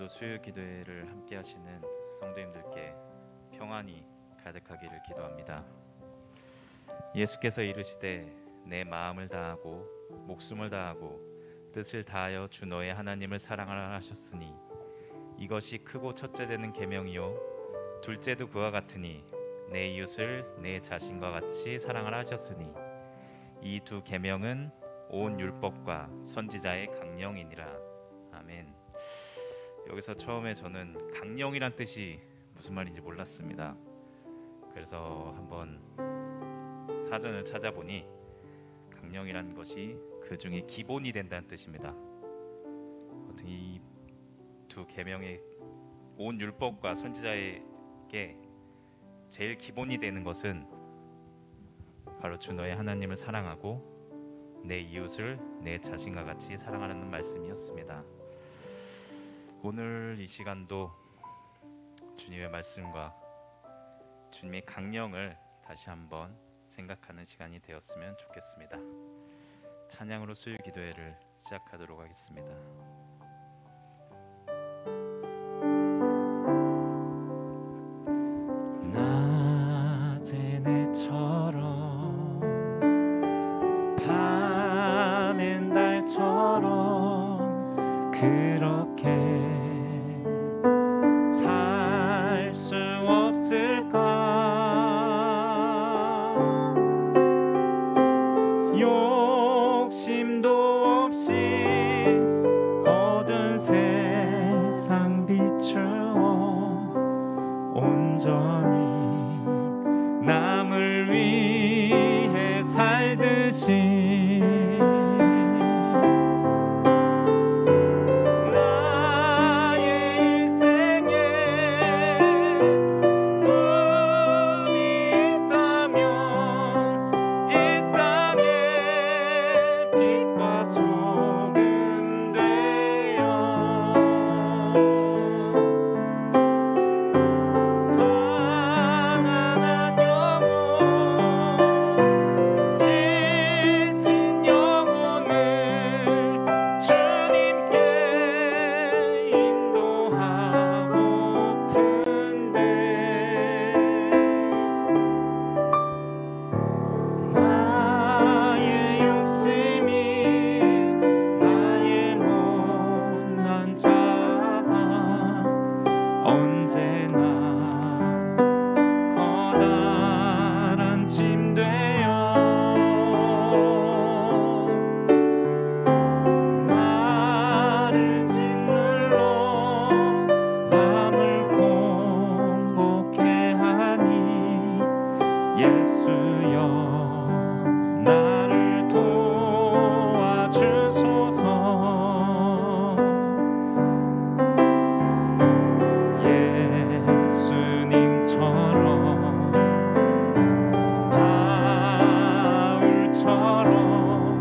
오늘도 수요 기도회를 함께 하시는 성도님들께 평안이 가득하기를 기도합니다. 예수께서 이르시되 내 마음을 다하고 목숨을 다하고 뜻을 다하여 주 너의 하나님을 사랑하라 하셨으니 이것이 크고 첫째 되는 계명이요 둘째도 그와 같으니 내 이웃을 내 자신과 같이 사랑하라 하셨으니 이 두 계명은 온 율법과 선지자의 강령이니라. 아멘. 여기서 처음에 저는 강령이란 뜻이 무슨 말인지 몰랐습니다. 그래서 한번 사전을 찾아보니 강령이란 것이 그 중에 기본이 된다는 뜻입니다. 이 두 계명의 온 율법과 선지자에게 제일 기본이 되는 것은 바로 주 너의 하나님을 사랑하고 내 이웃을 내 자신과 같이 사랑하라는 말씀이었습니다. 오늘 이 시간도 주님의 말씀과 주님의 강령을 다시 한번 생각하는 시간이 되었으면 좋겠습니다. 찬양으로 수요 기도회를 시작하도록 하겠습니다. 낮의 내처럼 밤엔 달처럼 그렇게 살 수 없을까? 욕심도 없이 어두운 세상 비추어 온전히 남을 위해 살듯이 나의 일생에 꿈이 있다면 이 땅에 빛과 소금 되어 가난한 영혼 지친 영혼을 주님께 인도하고픈데 나의 욕심이 나의 못난 자가 언제나 커다란 짐 되어 나를 짓눌러 마음을 공복해 하니 예수여 나를 도와주소서. 예수님처럼 바울처럼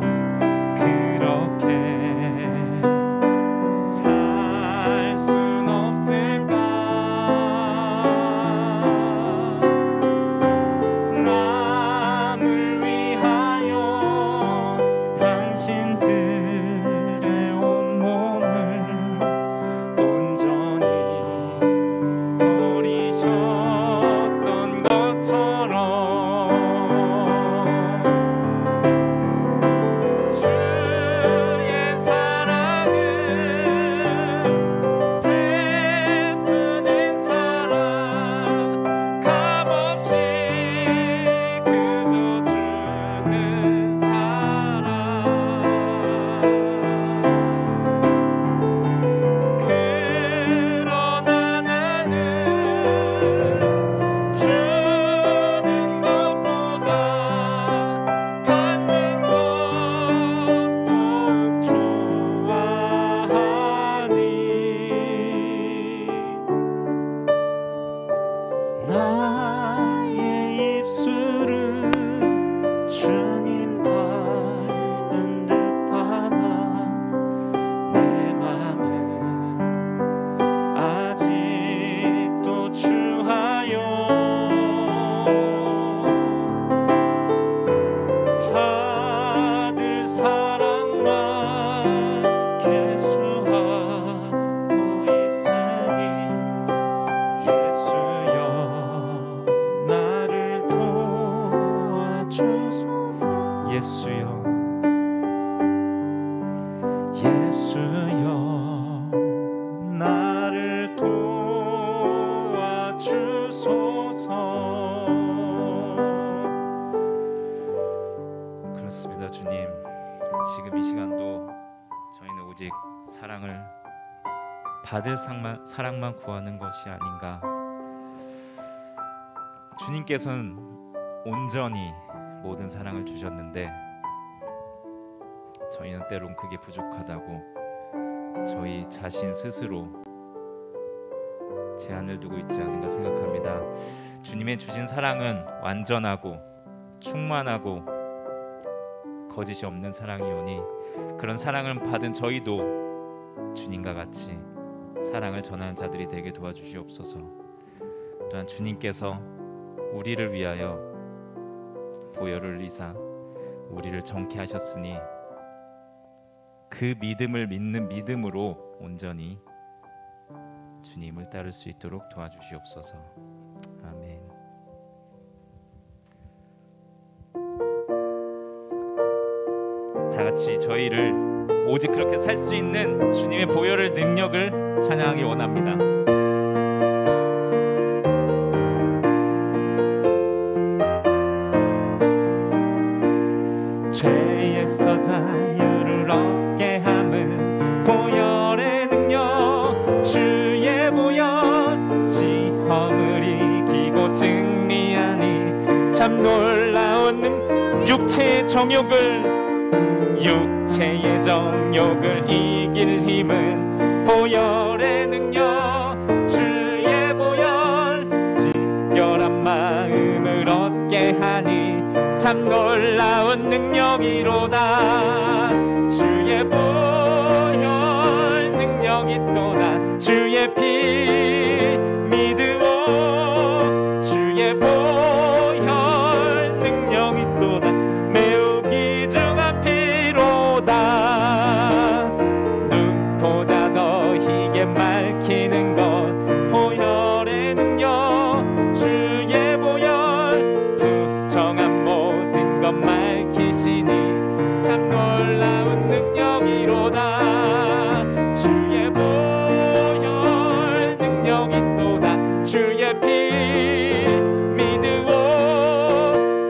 그렇게 살 순 없을까? 남을 도와주소서. 예수여 예수여 나를 도와주소서. 그렇습니다. 주님, 지금 이 시간도 저희는 오직 사랑을 받을 사랑만 구하는 것이 아닌가. 주님께서는 온전히 모든 사랑을 주셨는데 저희는 때론 그게 부족하다고 저희 자신 스스로 제한을 두고 있지 않은가 생각합니다. 주님의 주신 사랑은 완전하고 충만하고 거짓이 없는 사랑이오니 그런 사랑을 받은 저희도 주님과 같이 사랑을 전하는 자들이 되게 도와주시옵소서. 또한 주님께서 우리를 위하여 보혈을 흘리사 우리를 정케 하셨으니 그 믿음을 믿는 믿음으로 온전히 주님을 따를 수 있도록 도와주시옵소서. 아멘. 다 같이 저희를 오직 그렇게 살 수 있는 주님의 보혈의 능력을 찬양하기 원합니다. 죄에서 자유를 얻게 함은 보혈의 능력. 주의 보혈 시험을 이기고 승리하니 참 놀라운 육체의 정욕을 이길 힘은 보혈의 능력. 주의 보혈 지결한 마음을 얻게 하니 참 놀라운 능력이로다. 주의 보혈 능력이 또다. 주의 피 믿으오. 주의 보혈 능력이 또다. 매우 귀중한 피로다. 눈보다 더 희게 맑히는 것 보혈의 능력. 주의 보혈 부정한 모든 것 맑히시니 참 놀라운 능력이로다. 주의 보혈 능력이 또다. 주의 피 믿으오.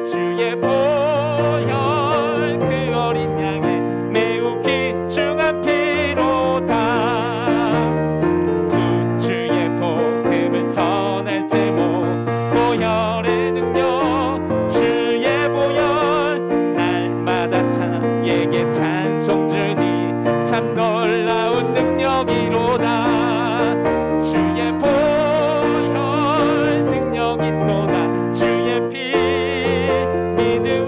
주의 보혈 그 어린 양의 매우 귀중한 피로다. 구주의 복음을 전할 제목 보혈의 능력. 주의 보혈 날마다 자에게 찬송 주니 참 놀라운 능력이로다. 주의 보혈 능력이 또다. 주의 피 믿으오.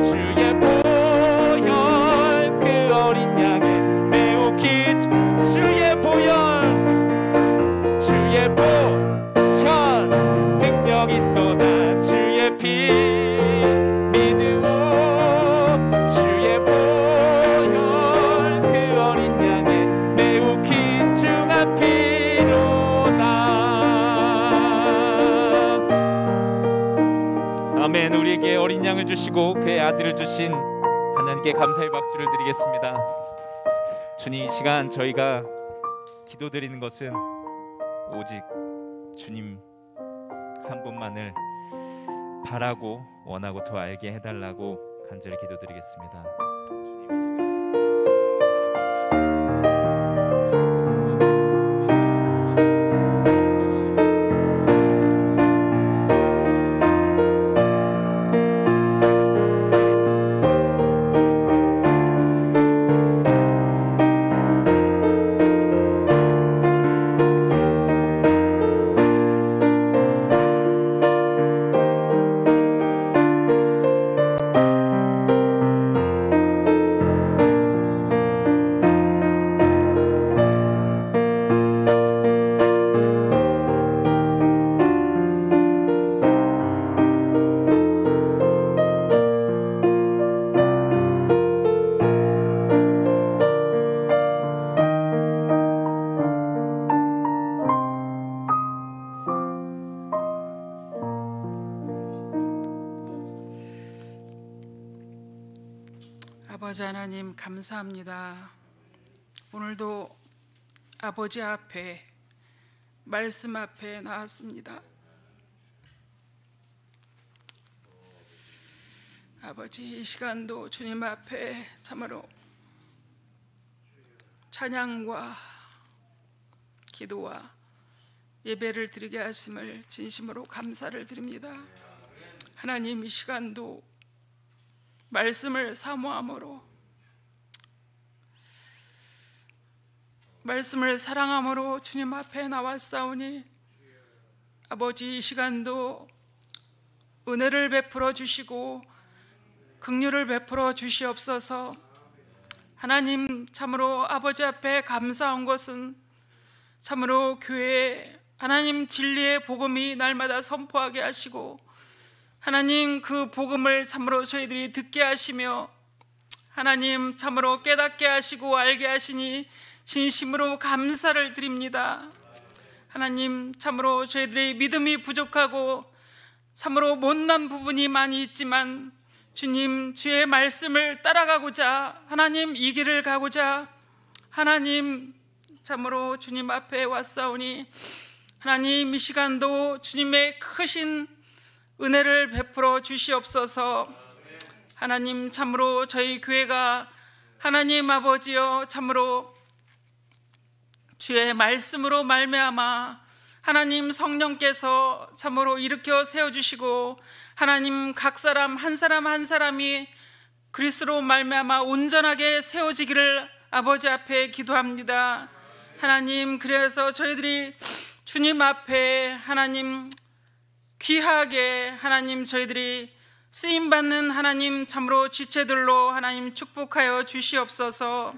주의 보혈 그 어린 양의 매우 주의 보혈. 주의 보혈 능력이 또다. 주의 피 믿으오. 주의 보혈 그 어린 양의 매우 귀중한 피로다. 아멘. 우리에게 어린 양을 주시고 그의 아들을 주신 하나님께 감사의 박수를 드리겠습니다. 주님, 이 시간 저희가 기도드리는 것은 오직 주님 한 분만을 바라고 원하고 더 알게 해달라고 간절히 기도드리겠습니다. 주님, 이 시간 아버지 하나님 감사합니다. 오늘도 아버지 앞에 말씀 앞에 나왔습니다. 아버지, 이 시간도 주님 앞에 참으로 찬양과 기도와 예배를 드리게 하심을 진심으로 감사를 드립니다. 하나님, 이 시간도 말씀을 사모함으로, 말씀을 사랑함으로 주님 앞에 나왔사오니 아버지, 이 시간도 은혜를 베풀어 주시고 긍휼을 베풀어 주시옵소서. 하나님, 참으로 아버지 앞에 감사한 것은 참으로 교회에 하나님 진리의 복음이 날마다 선포하게 하시고 하나님 그 복음을 참으로 저희들이 듣게 하시며 하나님 참으로 깨닫게 하시고 알게 하시니 진심으로 감사를 드립니다. 하나님, 참으로 저희들의 믿음이 부족하고 참으로 못난 부분이 많이 있지만 주님, 주의 말씀을 따라가고자 하나님 이 길을 가고자 하나님 참으로 주님 앞에 왔사오니 하나님, 이 시간도 주님의 크신 은혜를 베풀어 주시옵소서. 하나님, 참으로 저희 교회가 하나님 아버지여 참으로 주의 말씀으로 말미암아 하나님 성령께서 참으로 일으켜 세워주시고 하나님 각 사람 한 사람이 그리스도로 말미암아 온전하게 세워지기를 아버지 앞에 기도합니다. 하나님, 그래서 저희들이 주님 앞에 하나님 귀하게 하나님 저희들이 쓰임받는 하나님 참으로 지체들로 하나님 축복하여 주시옵소서.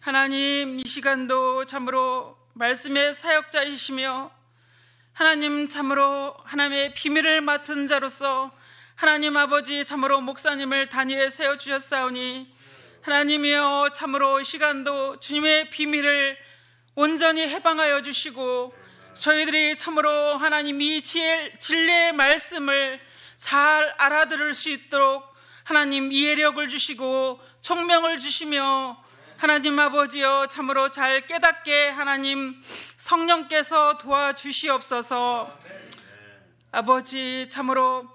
하나님, 이 시간도 참으로 말씀의 사역자이시며 하나님 참으로 하나님의 비밀을 맡은 자로서 하나님 아버지 참으로 목사님을 단위에 세워주셨사오니 하나님이여 참으로 이 시간도 주님의 비밀을 온전히 해방하여 주시고 저희들이 참으로 하나님 이 진리의 말씀을 잘 알아들을 수 있도록 하나님 이해력을 주시고 총명을 주시며 하나님 아버지여 참으로 잘 깨닫게 하나님 성령께서 도와주시옵소서. 아버지, 참으로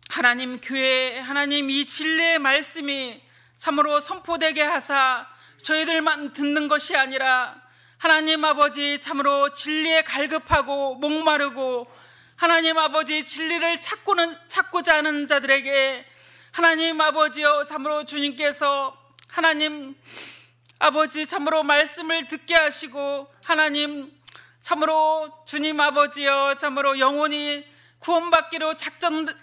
하나님 교회 하나님 이 진리의 말씀이 참으로 선포되게 하사 저희들만 듣는 것이 아니라 하나님 아버지 참으로 진리에 갈급하고 목마르고 하나님 아버지 진리를 찾고자 하는 자들에게 하나님 아버지여 참으로 주님께서 하나님 아버지 참으로 말씀을 듣게 하시고 하나님 참으로 주님 아버지여 참으로 영혼이 구원받기로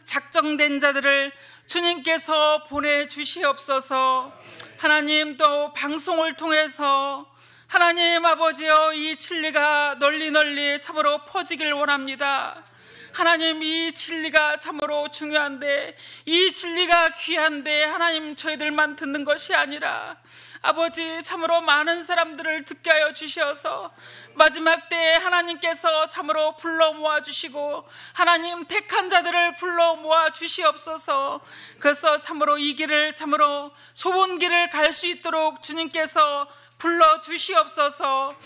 작정된 자들을 주님께서 보내주시옵소서. 하나님, 또 방송을 통해서 하나님 아버지여 이 진리가 널리 참으로 퍼지길 원합니다. 하나님, 이 진리가 참으로 중요한데 이 진리가 귀한데 하나님 저희들만 듣는 것이 아니라 아버지 참으로 많은 사람들을 듣게 하여 주셔서 마지막 때에 하나님께서 참으로 불러 모아 주시고 하나님 택한 자들을 불러 모아 주시옵소서. 그래서 참으로 이 길을 참으로 좁은 길을 갈 수 있도록 주님께서 불러 주시옵소서.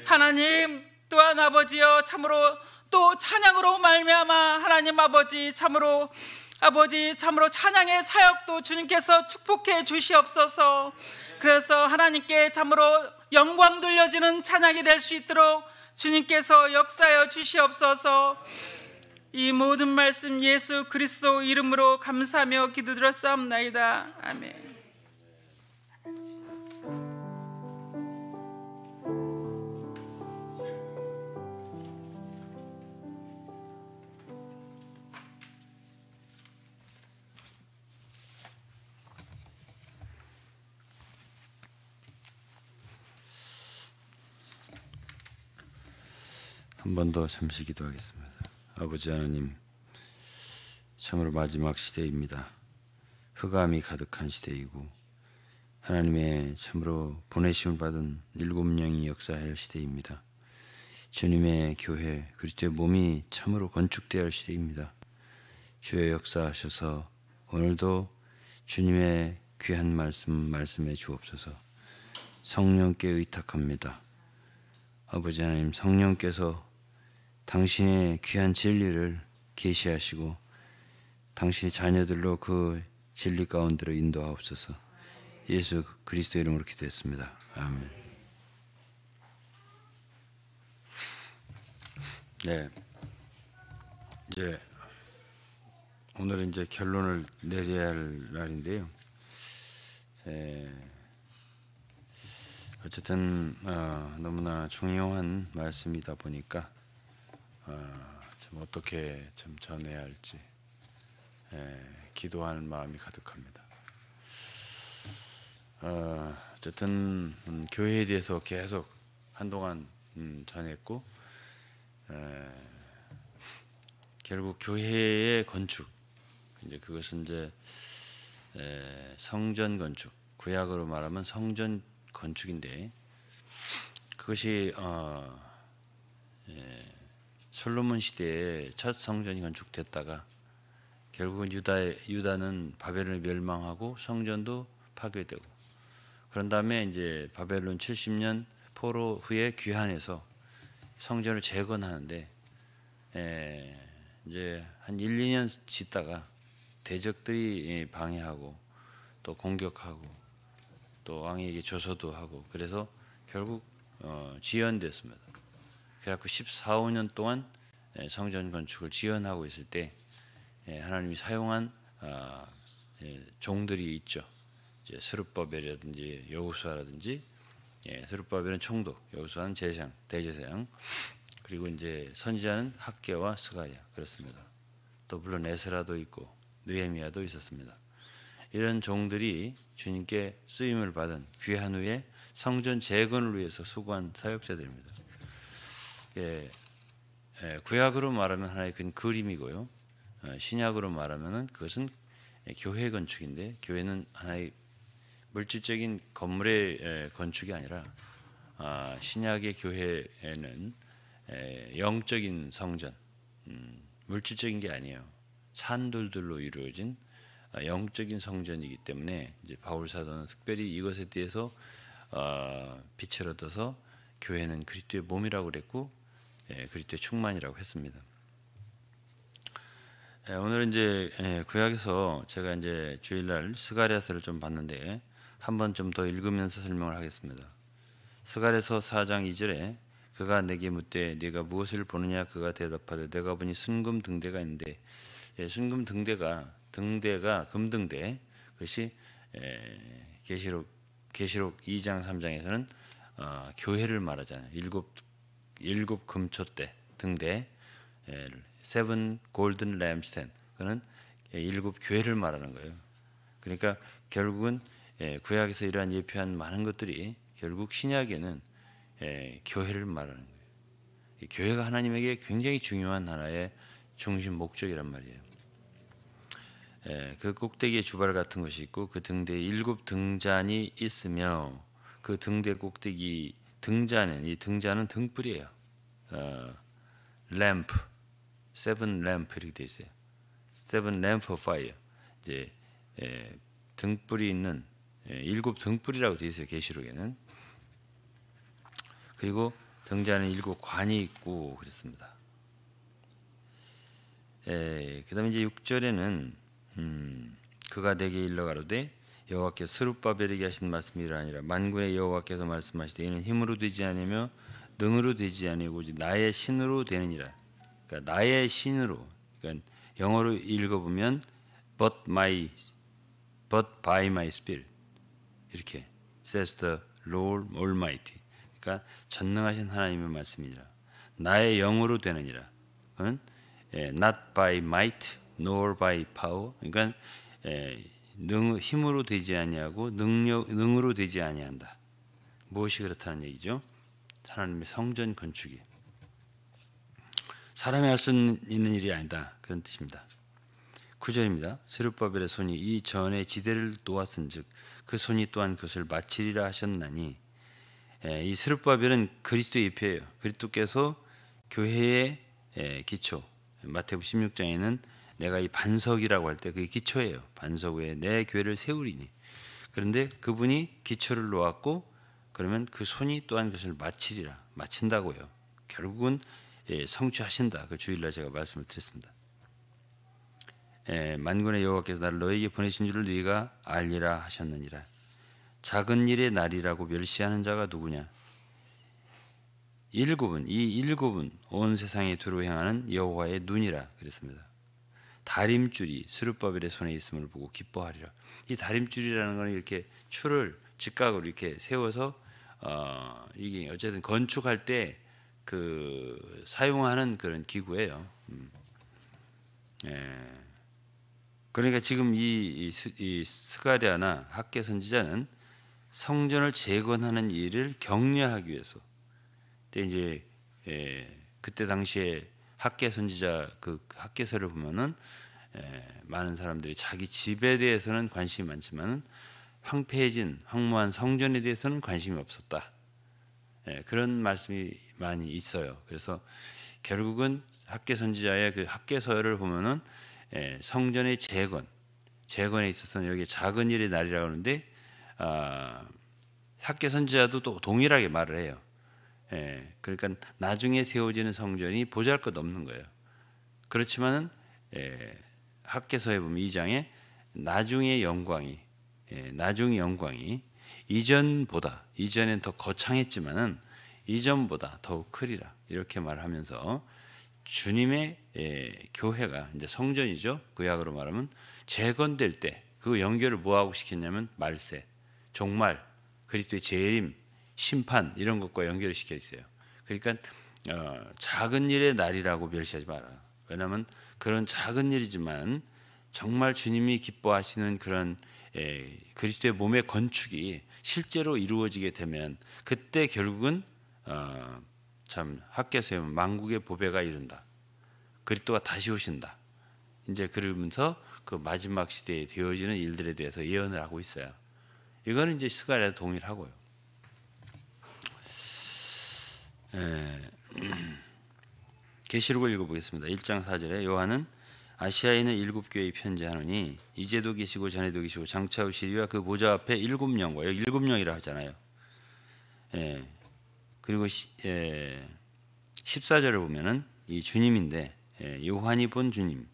하나님, 또한 아버지여 참으로 또 찬양으로 말미암아 하나님 아버지 참으로 찬양의 사역도 주님께서 축복해 주시옵소서. 그래서 하나님께 참으로 영광 돌려지는 찬양이 될 수 있도록 주님께서 역사하여 주시옵소서. 이 모든 말씀 예수 그리스도 이름으로 감사하며 기도드렸사옵나이다. 아멘. 한 번 더 잠시 기도하겠습니다. 아버지 하나님, 참으로 마지막 시대입니다. 흑암이 가득한 시대이고 하나님의 참으로 보내심을 받은 7영이 역사할 시대입니다. 주님의 교회 그리스도의 몸이 참으로 건축되어야 할 시대입니다. 주의 역사하셔서 오늘도 주님의 귀한 말씀 말씀해 주옵소서. 성령께 의탁합니다. 아버지 하나님, 성령께서 당신의 귀한 진리를 계시하시고 당신의 자녀들로 그 진리 가운데로 인도하옵소서. 예수 그리스도 이름으로 기도했습니다. 아멘. 네, 이제 오늘은 이제 결론을 내려야 할 날인데요. 어쨌든 너무나 중요한 말씀이다 보니까 좀 어떻게 좀 전해야 할지 기도하는 마음이 가득합니다. 어쨌든 교회에 대해서 계속 한동안 전했고, 결국 교회의 건축, 이제 그것은 이제 성전 건축, 구약으로 말하면 성전 건축인데, 그것이 솔로몬 시대에 첫 성전이 건축됐다가 결국은 유다는 바벨론에 멸망하고 성전도 파괴되고, 그런 다음에 이제 바벨론 70년 포로 후에 귀환해서 성전을 재건하는데, 이제 한 1, 2년 짓다가 대적들이 방해하고 또 공격하고 또 왕에게 조소도 하고, 그래서 결국 지연됐습니다. 그래갖고 14, 15년 동안 성전 건축을 지연하고 있을 때 하나님이 사용한 종들이 있죠. 이제 스룹바벨이라든지 여호수아라든지, 스룹바벨은 총독, 여호수아는 대제사장, 그리고 이제 선지자는 학개와 스가랴, 그렇습니다. 또 물론 에스라도 있고 느헤미야도 있었습니다. 이런 종들이 주님께 쓰임을 받은 귀한 후에 성전 재건을 위해서 수고한 사역자들입니다. 구약으로 말하면 하나의 큰 그림이고요, 신약으로 말하면은 그것은 교회 건축인데, 교회는 하나의 물질적인 건물의 건축이 아니라 신약의 교회에는 영적인 성전, 물질적인 게 아니에요. 산돌들로 이루어진 영적인 성전이기 때문에 이제 바울 사도는 특별히 이것에 대해서 빛을 얻어서 교회는 그리스도의 몸이라고 그랬고, 그리스도의 충만이라고 했습니다. 오늘은 이제 구약에서 제가 이제 주일날 스가랴서를 좀 봤는데 한번 좀 더 읽으면서 설명을 하겠습니다. 스가랴서 4장 2절에 그가 내게 묻되 네가 무엇을 보느냐? 그가 대답하되 내가 보니 순금 등대가 있는데, 순금 등대가 금등대, 그것이 계시록 2장 3장에서는 교회를 말하잖아요. 일곱 금촛대 등대, seven golden lampstand, 그는 일곱 교회를 말하는 거예요. 그러니까 결국은 구약에서 이러한 예표한 많은 것들이 결국 신약에는 교회를 말하는 거예요. 교회가 하나님에게 굉장히 중요한 하나의 중심 목적이란 말이에요. 그 꼭대기에 주발 같은 것이 있고 그 등대에 7 등잔이 있으며, 그 등대 꼭대기 이 등잔은 등불이에요. 램프, 7 램프 이렇게 돼 있어요. 7 램프 of fire. 이제 등불이 있는 7 등불이라고 돼 있어요, 계시록에는. 그리고 등잔에 7 관이 있고 그랬습니다. 그다음에 이제 6절에는 그가 내게 일러 가로되 여호와께서 스룹바벨에게 하신 말씀이 이러하니라. 만군의 여호와께서 말씀하시되 이는 힘으로 되지 아니며 능으로 되지 아니고 오직 나의 신으로 되느니라. 그러니까 나의 신으로, 그러니까 영어로 읽어보면 but by my spirit, 이렇게 says the Lord Almighty. 그러니까 전능하신 하나님의 말씀이니라. 나의 영으로 되느니라. 그건 not by might nor by power. 그러니까 힘으로 되지 아니하고 능으로 되지 아니한다. 무엇이 그렇다는 얘기죠? 하나님의 성전 건축이 사람이 할 수 있는 일이 아니다, 그런 뜻입니다. 9절입니다. 스룹바벨의 손이 이 전에 지대를 놓았은즉 그 손이 또한 그것을 마치리라 하셨나니, 이 스룹바벨은 그리스도의 예표예요. 그리스도께서 교회의 기초, 마태복음 16장에는 내가 이 반석이라고 할 때 그게 기초예요. 반석 위에 내 교회를 세우리니. 그런데 그분이 기초를 놓았고 그러면 그 손이 또한 그것을 마치리라. 마친다고요. 결국은 성취하신다. 그 주일날 제가 말씀을 드렸습니다. 만군의 여호와께서 나를 너에게 보내신 줄을 네가 알리라 하셨느니라. 작은 일의 날이라고 멸시하는 자가 누구냐? 이 일곱은 온 세상에 두루 행하는 여호와의 눈이라 그랬습니다. 다림줄이 스룹바벨의 손에 있음을 보고 기뻐하리라. 이 다림줄이라는 것은 이렇게 줄을 직각으로 이렇게 세워서 이게 어쨌든 건축할 때 그 사용하는 그런 기구예요. 그러니까 지금 이 스가랴나 학개 선지자는 성전을 재건하는 일을 격려하기 위해서, 근데 이제 그때 당시에 학개 선지자 그 학개서를 보면은 많은 사람들이 자기 집에 대해서는 관심이 많지만 황폐해진 황무한 성전에 대해서는 관심이 없었다. 그런 말씀이 많이 있어요. 그래서 결국은 학개 선지자의 그 학개서를 보면은 성전의 재건에 있어서는 여기 작은 일의 날이라고 하는데 학개 선지자도 또 동일하게 말을 해요. 그러니까 나중에 세워지는 성전이 보잘것없는 거예요. 그렇지만은 학개서에 보면 2장에 나중의 영광이 이전엔 더 거창했지만은 이전보다 더욱 크리라 이렇게 말하면서 주님의 교회가 이제 성전이죠. 구약으로 말하면 재건될 때 그 연결을 뭐하고 시켰냐면 말세, 종말, 그리스도의 재림, 심판 이런 것과 연결을 시켜 있어요. 그러니까 작은 일의 날이라고 멸시하지 마라. 왜냐하면 그런 작은 일이지만 정말 주님이 기뻐하시는 그런 그리스도의 몸의 건축이 실제로 이루어지게 되면 그때 결국은 참 학개서에 보면 만국의 보배가 이른다. 그리스도가 다시 오신다. 이제 그러면서 그 마지막 시대에 되어지는 일들에 대해서 예언을 하고 있어요. 이거는 이제 스가랴 동일하고요. 계시록을 읽어보겠습니다. 1장 4절에 요한은 아시아에 있는 7교회에 편지하노니 이제도 계시고 전에도 계시고 장차 오시리와 그 보좌 앞에 7영과 여기 7영이라 하잖아요. 그리고 14절을 보면은 이 주님인데 요한이 본 주님,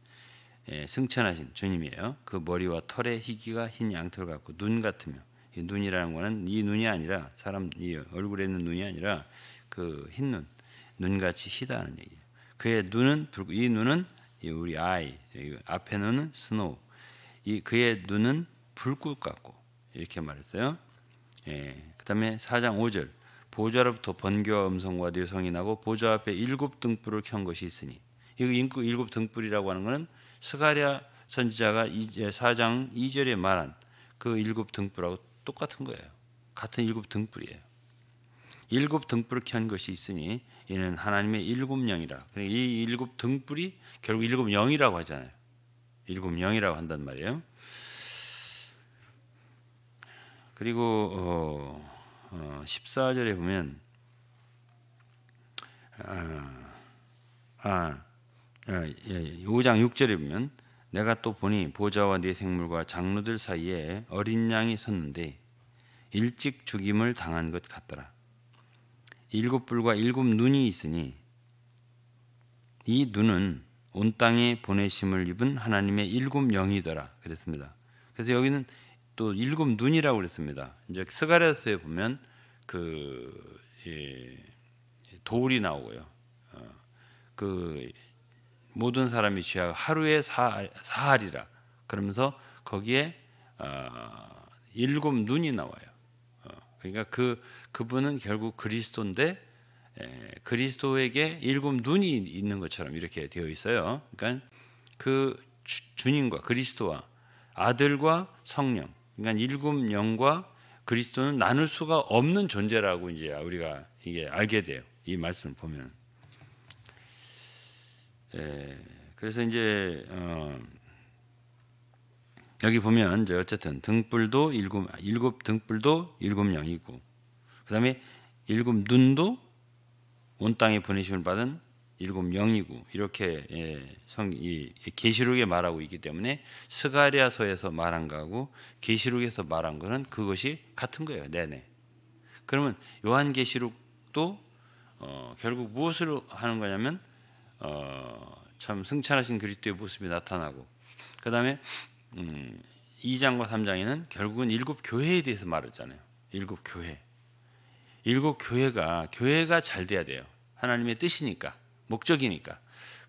승천하신 주님이에요. 그 머리와 털의 희기가 흰 양털 같고 눈 같으며, 이 눈이라는 거는 이 눈이 아니라 사람 이 얼굴에 있는 눈이 아니라 그 흰 눈같이 희다는 얘기예요. 그의 눈은 이 눈은 우리 아이, 앞에 눈은 스노우, 그의 눈은 불꽃 같고 이렇게 말했어요. 그다음에 4장 5절 보좌로부터 번개와 음성과 뇌성이 나고 보좌 앞에 7 등불을 켠 것이 있으니, 이 7 등불이라고 하는 것은 스가랴 선지자가 4장 2절에 말한 그 7 등불하고 똑같은 거예요. 같은 7 등불이에요. 7 등불을 켠 것이 있으니 이는 하나님의 7영이라. 이 7 등불이 결국 7영이라고 하잖아요. 7영이라고 한단 말이에요. 그리고 14절에 보면 5장 6절에 보면 내가 또 보니 보좌와 네 생물과 장로들 사이에 어린 양이 섰는데 일찍 죽임을 당한 것 같더라. 7 뿔과 7 눈이 있으니 이 눈은 온 땅에 보내심을 입은 하나님의 7 영이더라 그랬습니다. 그래서 여기는 또 7 눈이라고 그랬습니다. 이제 스가랴서에 보면 그 돌이 나오고요. 그 모든 사람이 죄하고 하루에 사하리라. 그러면서 거기에 7 눈이 나와요. 그러니까 그분은 결국 그리스도인데 그리스도에게 7 눈이 있는 것처럼 이렇게 되어 있어요. 그러니까 그 주님과 그리스도와 아들과 성령, 그러니까 7 영과 그리스도는 나눌 수가 없는 존재라고 이제 우리가 이게 알게 돼요. 이 말씀을 보면. 그래서 이제 여기 보면 이제 어쨌든 등불도 7 등불도 7 영이고, 그다음에 7 눈도 온 땅에 보내심을 받은 일곱 영이고 이렇게 이 계시록에 말하고 있기 때문에 스가랴서에서 말한 거하고 계시록에서 말한 거는 그것이 같은 거예요. 네네. 그러면 요한계시록도 결국 무엇을 하는 거냐면 참 승천하신 그리스도의 모습이 나타나고, 그 다음에 2장과 3장에는 결국은 일곱 교회에 대해서 말했잖아요. 일곱 교회. 일곱 교회가 잘 돼야 돼요. 하나님의 뜻이니까, 목적이니까.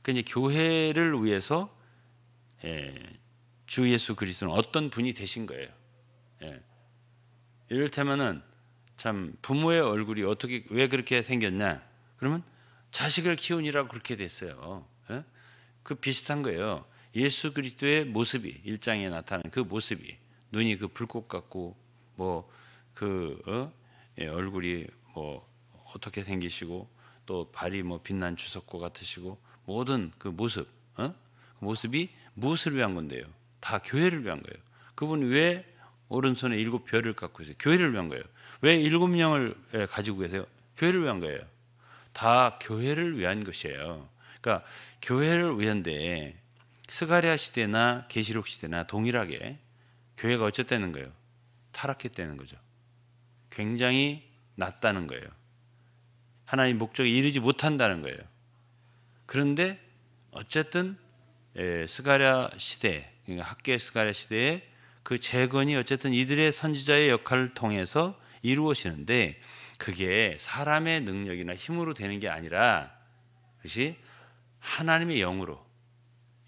그 이제 교회를 위해서 주 예수 그리스도는 어떤 분이 되신 거예요. 이를테면은 참 부모의 얼굴이 어떻게 왜 그렇게 생겼냐? 그러면 자식을 키우니라고 그렇게 됐어요. 그 비슷한 거예요. 예수 그리스도의 모습이 1장에 나타나는 그 모습이, 눈이 그 불꽃 같고 뭐 얼굴이 뭐 어떻게 생기시고 또 발이 뭐 빛난 주석고 같으시고 모든 그 모습, 그 모습이 무엇을 위한 건데요? 다 교회를 위한 거예요. 그분이 왜 오른손에 7별을 갖고 있어요? 교회를 위한 거예요. 왜 7명을 가지고 계세요? 교회를 위한 거예요. 다 교회를 위한 것이에요. 그러니까 교회를 위한데 스가랴 시대나 계시록 시대나 동일하게 교회가 어쨌다는 거예요? 타락했다는 거죠. 굉장히 낮다는 거예요. 하나님 목적에 이르지 못한다는 거예요. 그런데 어쨌든 스가랴 시대, 그러니까 학계 스가랴 시대에 그 재건이 어쨌든 이들의 선지자의 역할을 통해서 이루어지는데, 그게 사람의 능력이나 힘으로 되는 게 아니라 그것이 하나님의 영으로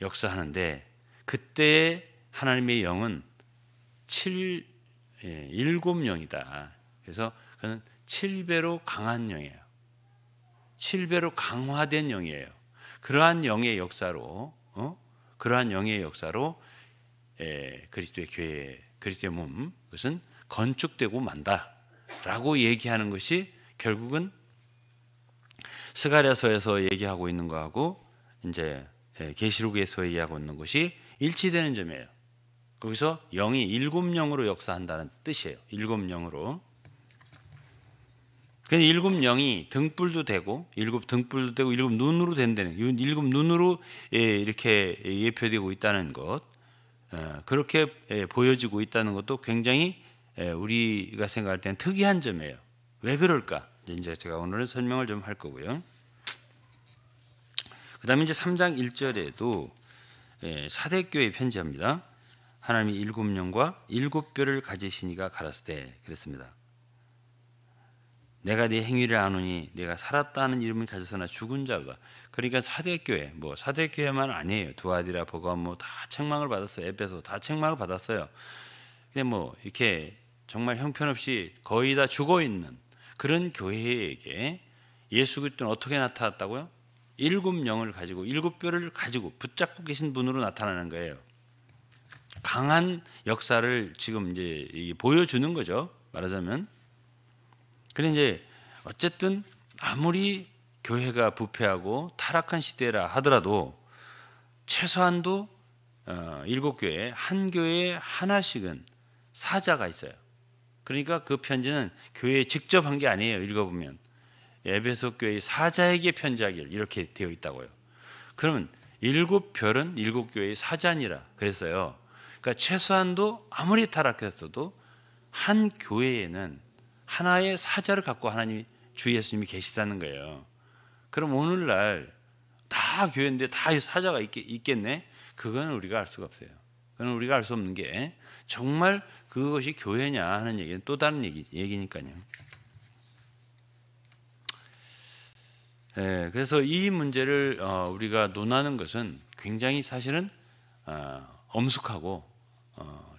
역사하는데, 그때의 하나님의 영은 7영이다. 그래서 그는 7배로 강한 영이에요. 7배로 강화된 영이에요. 그러한 영의 역사로 그리스도의 교회, 그리스도의 몸, 그것은 건축되고 만다라고 얘기하는 것이 결국은 스가랴서에서 얘기하고 있는 거하고 이제 계시록에서 얘기하고 있는 것이 일치되는 점이에요. 거기서 영이 7영으로 역사한다는 뜻이에요. 7영으로. 그 7영이 등불도 되고, 7등불도 되고, 7눈으로 된다는, 7눈으로 이렇게 예표되고 있다는 것, 그렇게 보여지고 있다는 것도 굉장히 우리가 생각할 때는 특이한 점이에요. 왜 그럴까? 이제 제가 오늘은 설명을 좀 할 거고요. 그 다음에 이제 3장 1절에도 사대교회 편지합니다. 하나님이 7영과 7뼈를 가지시니가 가라사대 그랬습니다. 내가 네 행위를 아노니 네가 살았다 하는 이름을 가져서나 죽은 자로다. 그러니까 사대교회, 뭐 사대교회만 아니에요. 두아디라, 버가모 다 책망을 받았어요. 에베소 다 책망을 받았어요. 근데 뭐 이렇게 정말 형편없이 거의 다 죽어 있는 그런 교회에게 예수 그리스도는 어떻게 나타났다고요? 7영을 가지고 7뼈를 가지고 붙잡고 계신 분으로 나타나는 거예요. 강한 역사를 지금 이제 보여주는 거죠. 말하자면. 그런데 이제 어쨌든 아무리 교회가 부패하고 타락한 시대라 하더라도 최소한도 7교회, 한 교회에 하나씩은 사자가 있어요. 그러니까 그 편지는 교회에 직접 한 게 아니에요. 읽어보면 에베소 교회의 사자에게 편지하기를 이렇게 되어 있다고요. 그러면 7별은 7교회의 사자니라 그랬어요. 그러니까 최소한도 아무리 타락했어도 한 교회에는 하나의 사자를 갖고 하나님이 주 예수님이 계시다는 거예요. 그럼 오늘날 다 교회인데 다 사자가 있겠네? 그건 우리가 알 수가 없어요. 그건 우리가 알 수 없는 게 정말 그것이 교회냐 하는 얘기는 또 다른 얘기니까요. 그래서 이 문제를 우리가 논하는 것은 굉장히 사실은 엄숙하고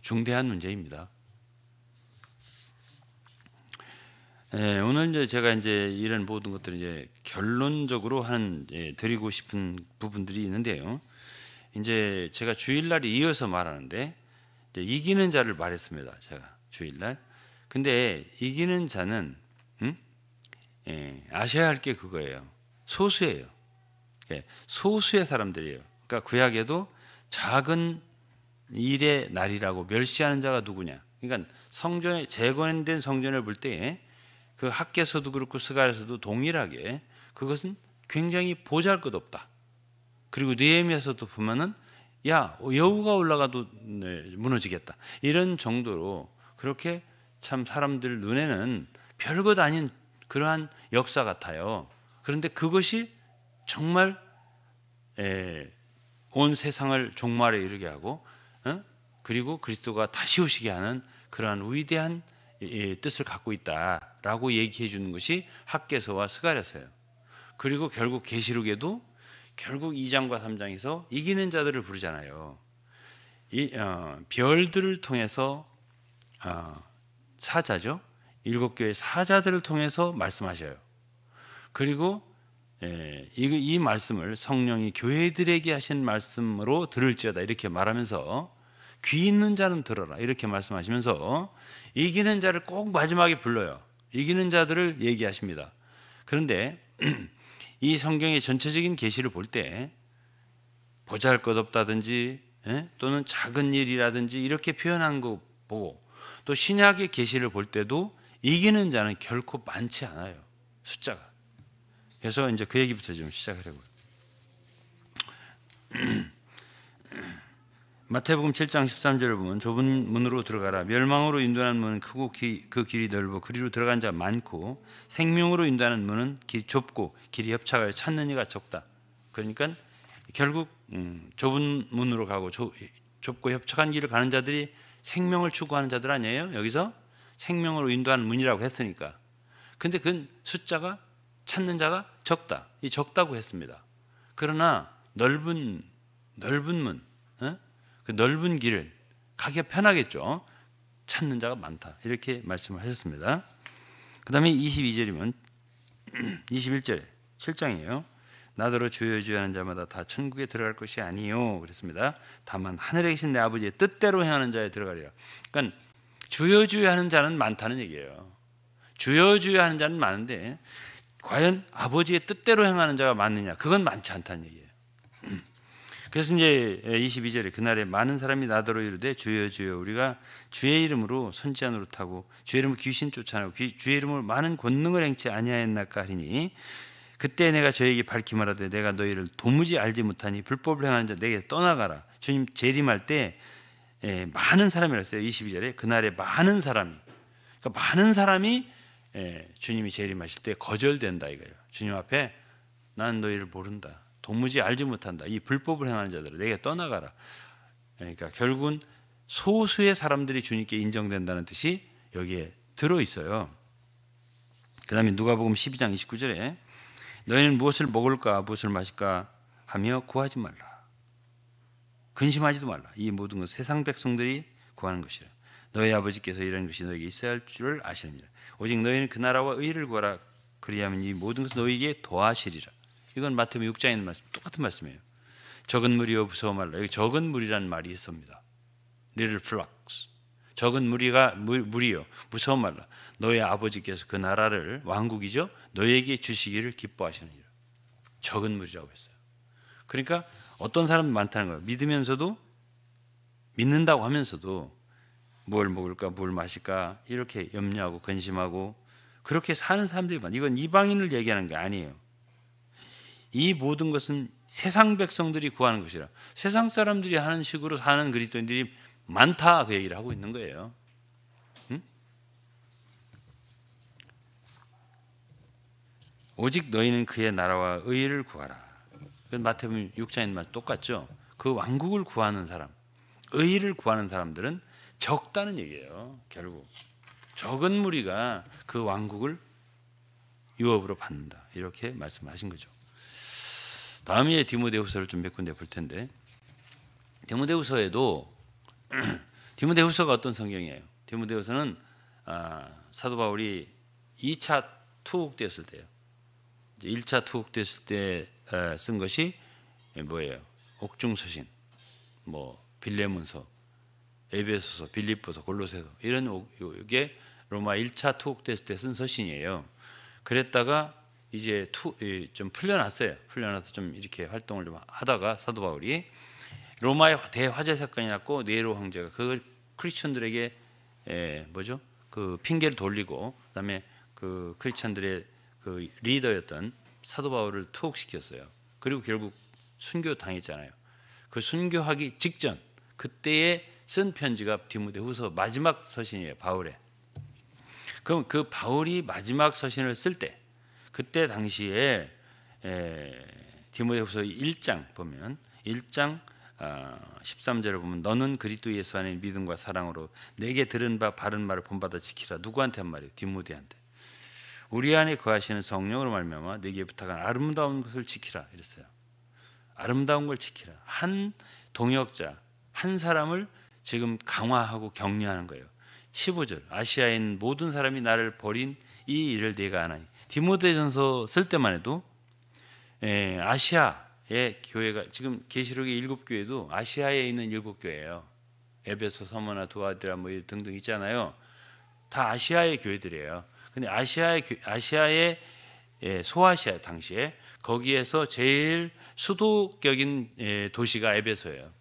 중대한 문제입니다. 오늘 이제 제가 이제 이런 모든 것들을 이제 결론적으로 드리고 싶은 부분들이 있는데요. 이제 제가 주일날에 이어서 말하는데 이제 이기는 자를 말했습니다. 제가 주일날. 근데 이기는 자는 아셔야 할 게 그거예요. 소수예요. 소수의 사람들이에요. 그러니까 구약에도 작은 일의 날이라고 멸시하는 자가 누구냐? 그러니까 성전에 재건된 성전을 볼 때에 그 학계서도 그렇고 스가랴서도 동일하게 그것은 굉장히 보잘것없다. 그리고 느헤미야서도 보면은 야 여우가 올라가도 무너지겠다 이런 정도로 그렇게 참 사람들 눈에는 별것 아닌 그러한 역사 같아요. 그런데 그것이 정말 온 세상을 종말에 이르게 하고 그리고 그리스도가 다시 오시게 하는 그러한 위대한 뜻을 갖고 있다라고 얘기해 주는 것이 학개서와 스가랴서예요. 그리고 결국 계시록에도 결국 2장과 3장에서 이기는 자들을 부르잖아요. 별들을 통해서 사자죠. 7교회 사자들을 통해서 말씀하셔요. 그리고 이 말씀을 성령이 교회들에게 하신 말씀으로 들을지어다 이렇게 말하면서 귀 있는 자는 들어라 이렇게 말씀하시면서 이기는 자를 꼭 마지막에 불러요. 이기는 자들을 얘기하십니다. 그런데 이 성경의 전체적인 계시를 볼 때 보잘것없다든지 또는 작은 일이라든지 이렇게 표현한 거 보고 또 신약의 계시를 볼 때도 이기는 자는 결코 많지 않아요. 숫자가. 그래서 이제 그 얘기부터 좀 시작하려고요. 마태복음 7장 13절을 보면 좁은 문으로 들어가라. 멸망으로 인도하는 문은 크고 그 길이 넓어 그리로 들어간 자 많고 생명으로 인도하는 문은 길이 좁고 길이 협착하여 찾는 이가 적다. 그러니까 결국 좁은 문으로 가고 좁고 협착한 길을 가는 자들이 생명을 추구하는 자들 아니에요? 여기서 생명으로 인도하는 문이라고 했으니까. 근데 그 숫자가 찾는 자가 적다. 이 적다고 했습니다. 그러나 넓은 문, 그 넓은 길을 가기가 편하겠죠. 찾는 자가 많다. 이렇게 말씀을 하셨습니다. 그 다음에 22절이면 21절에 7장이에요. 나더러 주여 주여 하는 자마다 다 천국에 들어갈 것이 아니요 그랬습니다. 다만 하늘에 계신 내 아버지의 뜻대로 행하는 자에 들어가리라. 그러니까 주여 주여 하는 자는 많다는 얘기예요. 주여 주여 하는 자는 많은데 과연 아버지의 뜻대로 행하는 자가 많느냐? 그건 많지 않다는 얘기예요. 그래서 이제 22절에 그날에 많은 사람이 나더러 이르되 주여 주여 우리가 주의 이름으로 선지자 노릇하고 주의 이름으로 귀신 쫓아내고 주의 이름으로 많은 권능을 행치 아니하였나까 하리니 그때 내가 저에게 밝히 말하되 내가 너희를 도무지 알지 못하니 불법을 행하는 자 내게 떠나가라. 주님 재림할 때 많은 사람이라 했어요. 22절에 그날에 많은 사람이 그러니까 많은 사람이 주님이 재림하실 때 거절된다 이거예요. 주님 앞에 난 너희를 모른다. 도무지 알지 못한다. 이 불법을 행하는 자들을 내게 떠나가라. 그러니까 결국은 소수의 사람들이 주님께 인정된다는 뜻이 여기에 들어있어요. 그 다음에 누가복음 12장 29절에 너희는 무엇을 먹을까 무엇을 마실까 하며 구하지 말라. 근심하지도 말라. 이 모든 것 세상 백성들이 구하는 것이라. 너희 아버지께서 이런 것이 너희에게 있어야 할 줄을 아시느니라. 오직 너희는 그 나라와 의를 구하라. 그리하면 이 모든 것을 너희에게 더하시리라. 이건 마태복음 6장에 있는 말씀, 똑같은 말씀이에요. 적은 무리여 무서워 말라. 여기 적은 무리라는 말이 있습니다. Little flocks. 적은 무리여 무서워 말라. 너희 아버지께서 그 나라를 왕국이죠. 너희에게 주시기를 기뻐하시느니라. 적은 무리라고 했어요. 그러니까 어떤 사람이 많다는 거예요. 믿으면서도 믿는다고 하면서도 뭘 먹을까 뭘 마실까 이렇게 염려하고 근심하고 그렇게 사는 사람들이 많아요. 이건 이방인을 얘기하는 게 아니에요. 이 모든 것은 세상 백성들이 구하는 것이라. 세상 사람들이 하는 식으로 사는 그리스도인들이 많다 그 얘기를 하고 있는 거예요. 응? 오직 너희는 그의 나라와 의를 구하라. 마태복음 6장인 말 똑같죠. 그 왕국을 구하는 사람, 의를 구하는 사람들은 적다는 얘기예요. 결국 적은 무리가 그 왕국을 유업으로 받는다 이렇게 말씀하신 거죠. 다음에 디모데후서를 좀 몇 군데 볼 텐데 디모데후서에도 디모데후서가 어떤 성경이에요? 디모데후서는 사도 바울이 2차 투옥되었을 때요. 1차 투옥됐을 때 쓴 것이 뭐예요? 옥중서신, 뭐 빌레몬서, 에베소서, 빌립보서, 골로새서 이런 이게 로마 1차 투옥됐을 때 쓴 서신이에요. 그랬다가 이제 좀 풀려났어요. 풀려나서 좀 이렇게 활동을 좀 하다가 사도 바울이 로마의 대화재 사건이 났고 네로 황제가 그 크리스천들에게 그 핑계를 돌리고 그다음에 그 크리스천들의 그 리더였던 사도 바울을 투옥시켰어요. 그리고 결국 순교 당했잖아요. 그 순교하기 직전 그때에 쓴 편지가 디모데후서 마지막 서신이에요. 바울의. 그럼 그 바울이 마지막 서신을 쓸 때 그때 당시에 디모데후서 1장 보면 1장 13절을 보면 너는 그리스도 예수 안에 믿음과 사랑으로 내게 들은 바 바른 말을 본받아 지키라. 누구한테 한 말이에요? 디모데한테. 우리 안에 거하시는 성령으로 말미암아 내게 부탁한 아름다운 것을 지키라 이랬어요. 아름다운 걸 지키라. 한 동역자 한 사람을 지금 강화하고 격려하는 거예요. 15절 아시아에 있는 모든 사람이 나를 버린 이 일을 내가 아나니. 디모데전서 쓸 때만 해도 아시아의 교회가 지금 계시록의 7교회도 아시아에 있는 7교회예요. 에베소, 서머나, 두아디라 뭐 등등 있잖아요. 다 아시아의 교회들이에요. 근데 아시아의 소아시아 당시에 거기에서 제일 수도격인 도시가 에베소예요.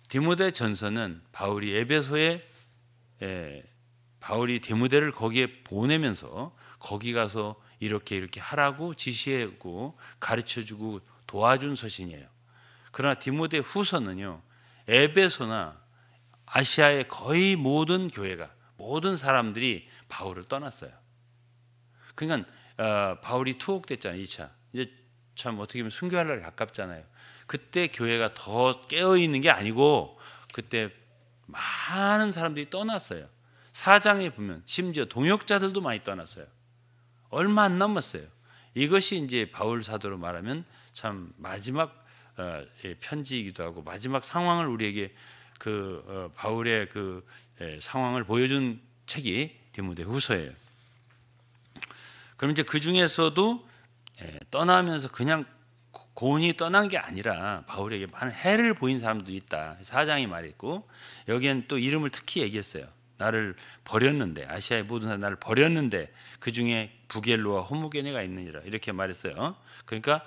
디모데 전서는 바울이 에베소에 바울이 디모데를 거기에 보내면서 거기 가서 이렇게 하라고 지시하고 가르쳐주고 도와준 서신이에요. 그러나 디모데 후서는요, 에베소나 아시아의 거의 모든 교회가 모든 사람들이 바울을 떠났어요. 그러니까 바울이 투옥됐잖아요. 2차. 이제 참 어떻게 보면 순교할 날이 가깝잖아요. 그때 교회가 더 깨어있는 게 아니고 그때 많은 사람들이 떠났어요. 4장에 보면 심지어 동역자들도 많이 떠났어요. 얼마 안 남았어요. 이것이 이제 바울 사도로 말하면 참 마지막 편지이기도 하고 마지막 상황을 우리에게 바울의 상황을 보여준 책이 디모데후서예요. 그럼 이제 그 중에서도 떠나면서 그냥 고온히 떠난 게 아니라 바울에게 많은 해를 보인 사람도 있다. 4장이 말했고 여기엔 또 이름을 특히 얘기했어요. 나를 버렸는데 아시아의 모든 사람 나를 버렸는데 그 중에 부겔로와 호무게네가 있느니라 이렇게 말했어요. 그러니까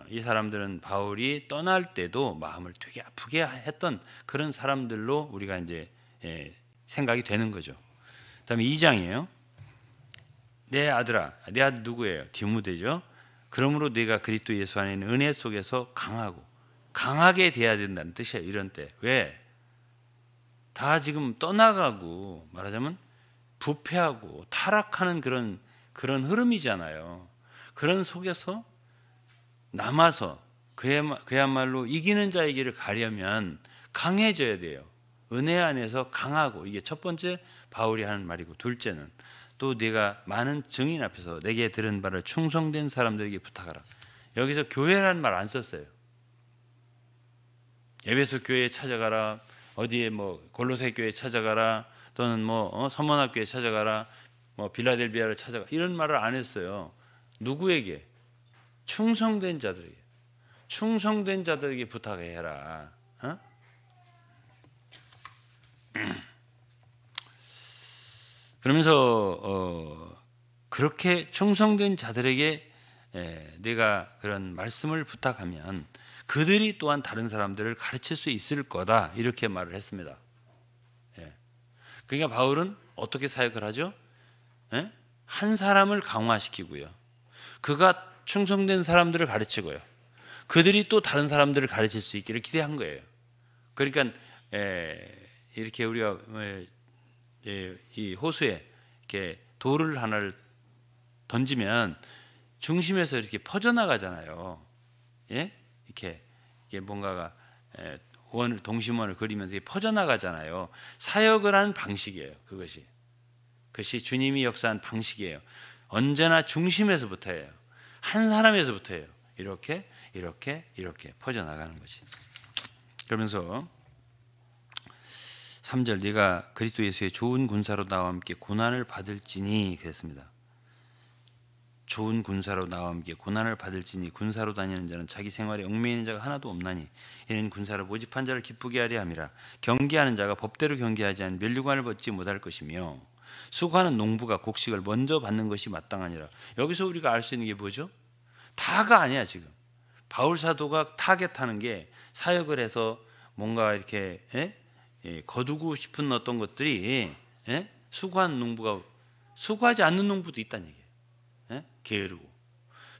이 사람들은 바울이 떠날 때도 마음을 되게 아프게 했던 그런 사람들로 우리가 이제 생각이 되는 거죠. 그다음에 2장이에요. 내 아들아, 내 아들 누구예요? 디모데죠. 그러므로 네가 그리스도 예수 안에 있는 은혜 속에서 강하게 돼야 된다는 뜻이에요. 이런 때 왜? 다 지금 떠나가고 말하자면 부패하고 타락하는 그런 흐름이잖아요. 그런 속에서 남아서 그야말로 이기는 자의 길을 가려면 강해져야 돼요. 은혜 안에서 강하고 이게 첫 번째 바울이 하는 말이고 둘째는 또 네가 많은 증인 앞에서 내게 들은 바를 충성된 사람들에게 부탁하라. 여기서 교회라는 말 안 썼어요. 에베소 교회에 찾아가라. 어디에 골로새 교회에 찾아가라. 또는 서머나 교회에 찾아가라. 빌라델비아를 찾아가. 이런 말을 안 했어요. 누구에게? 충성된 자들에게. 충성된 자들에게 부탁해라. 그러면서 그렇게 충성된 자들에게 내가 그런 말씀을 부탁하면 그들이 또한 다른 사람들을 가르칠 수 있을 거다 이렇게 말을 했습니다. 그러니까 바울은 어떻게 사역을 하죠? 한 사람을 강화시키고요. 그가 충성된 사람들을 가르치고요. 그들이 또 다른 사람들을 가르칠 수 있기를 기대한 거예요. 그러니까 이렇게 우리가 이 호수에 이렇게 돌을 하나를 던지면 중심에서 이렇게 퍼져나가잖아요. 이렇게 뭔가가 동심원을 그리면서 이렇게 퍼져나가잖아요. 사역을 하는 방식이에요. 그것이 주님이 역사한 방식이에요. 언제나 중심에서부터예요. 한 사람에서부터예요. 이렇게 퍼져나가는 거지. 그러면서 3절 네가 그리스도 예수의 좋은 군사로 나와 함께 고난을 받을지니 그랬습니다. 좋은 군사로 나와 함께 고난을 받을지니 군사로 다니는 자는 자기 생활에 얽매이는 자가 하나도 없나니 이는 군사로 모집한 자를 기쁘게 하려 함이라. 경계하는 자가 법대로 경계하지 않은 면류관을 벗지 못할 것이며 수고하는 농부가 곡식을 먼저 받는 것이 마땅하니라. 여기서 우리가 알 수 있는 게 뭐죠? 다가 아니야. 지금 바울 사도가 타겟하는 게 사역을 해서 뭔가 이렇게 거두고 싶은 어떤 것들이 수고하는 농부가 수고하지 않는 농부도 있다는 얘기예요. 게으르고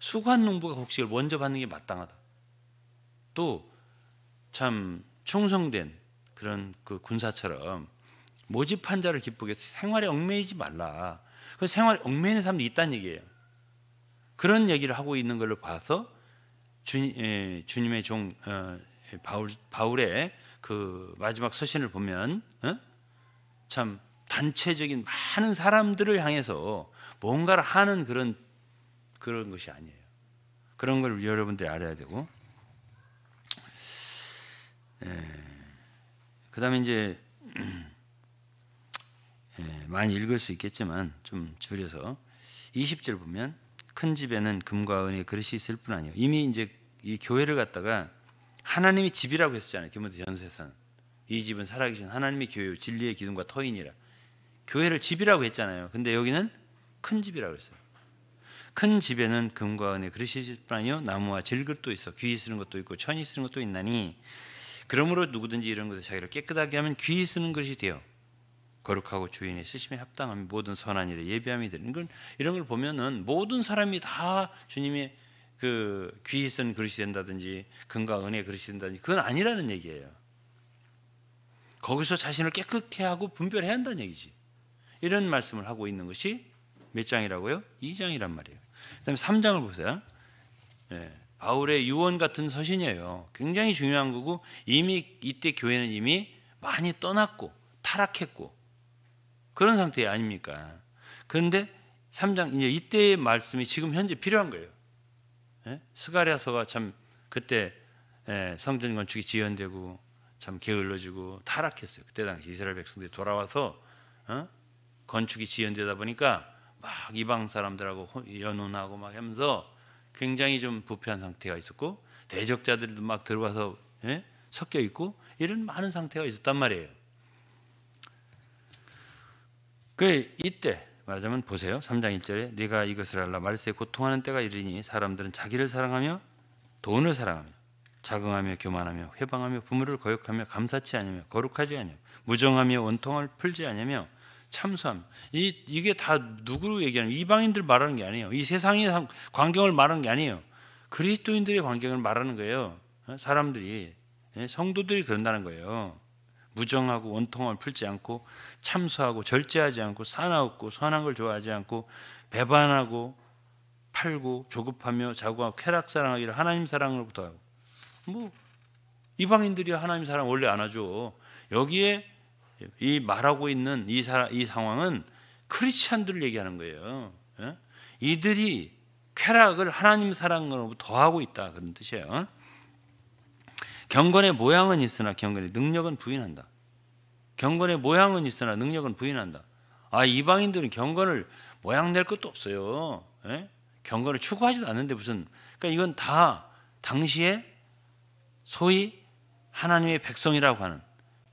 수관농부가 곡식을 먼저 받는 게 마땅하다. 또 참 충성된 그런 그 군사처럼 모집한 자를 기쁘게 생활에 얽매이지 말라. 그 생활에 얽매이는 사람들이 있다는 얘기예요. 그런 얘기를 하고 있는 걸로 봐서 주님의 종 바울의 그 마지막 서신을 보면 참 단체적인 많은 사람들을 향해서 뭔가를 하는 그런 것이 아니에요. 그런 걸 여러분들이 알아야 되고, 그 다음에 이제 많이 읽을 수 있겠지만 좀 줄여서 20절 보면 큰 집에는 금과 은의 그릇이 있을 뿐 아니에요. 이미 이제 이 교회를 갖다가 하나님의 집이라고 했었잖아요. 디모데전서에서는 이 집은 살아계신 하나님의 교회요 진리의 기둥과 터인이라. 교회를 집이라고 했잖아요. 근데 여기는 큰 집이라고 했어요. 큰 집에는 금과 은의 그릇이 있을 뿐 아니요 나무와 질그릇도 있어 귀히 쓰는 것도 있고 천이 쓰는 것도 있나니 그러므로 누구든지 이런 것을 자기를 깨끗하게 하면 귀히 쓰는 것이 되어 거룩하고 주인의 쓰심에 합당하며 모든 선한 일에 예비함이 되는 건 이런 걸 보면은 모든 사람이 다 주님의 그 귀히 쓰는 그릇이 된다든지 금과 은의 그릇이 된다든지 그건 아니라는 얘기예요. 거기서 자신을 깨끗게 하고 분별해야 한다는 얘기지. 이런 말씀을 하고 있는 것이 몇 장이라고요? 2장이란 말이에요. 그다음에 3장을 보세요. 바울의 유언 같은 서신이에요. 굉장히 중요한 거고 이미 이때 교회는 이미 많이 떠났고 타락했고 그런 상태 아닙니까? 그런데 3장 이제 이때의 말씀이 지금 현재 필요한 거예요. 스가랴서가 참 그때 성전 건축이 지연되고 참 게을러지고 타락했어요. 그때 당시 이스라엘 백성들이 돌아와서 건축이 지연되다 보니까 막 이방 사람들하고 연혼하고 막 하면서 굉장히 좀 부패한 상태가 있었고 대적자들도 막 들어와서 섞여 있고 이런 많은 상태가 있었단 말이에요. 그 이때 말하자면 보세요. 3장 1절에 네가 이것을 알라 말세에 고통하는 때가 이르니 사람들은 자기를 사랑하며 돈을 사랑하며 자긍하며 교만하며 회방하며 부모를 거역하며 감사치 아니하며 거룩하지 아니하며 무정하며 원통을 풀지 아니하며 참수함. 이게 다 누구로 얘기하는 이방인들 말하는 게 아니에요. 이 세상의 광경을 말하는 게 아니에요. 그리스도인들의 광경을 말하는 거예요. 사람들이 성도들이 그런다는 거예요. 무정하고 원통함을 풀지 않고 참수하고 절제하지 않고 사나웠고 선한 걸 좋아하지 않고 배반하고 팔고 조급하며 자고하고 쾌락 사랑하기를 하나님 사랑으로부터 하고 뭐 이방인들이 하나님 사랑 원래 안 하죠. 여기에 이 말하고 있는 이 상황은 크리스찬들을 얘기하는 거예요. 이들이 쾌락을 하나님 사랑으로부터 더하고 있다 그런 뜻이에요. 경건의 모양은 있으나 경건의 능력은 부인한다. 경건의 모양은 있으나 능력은 부인한다. 이방인들은 경건을 모양 낼 것도 없어요. 경건을 추구하지도 않는데 무슨 그러니까 이건 다 당시에 소위 하나님의 백성이라고 하는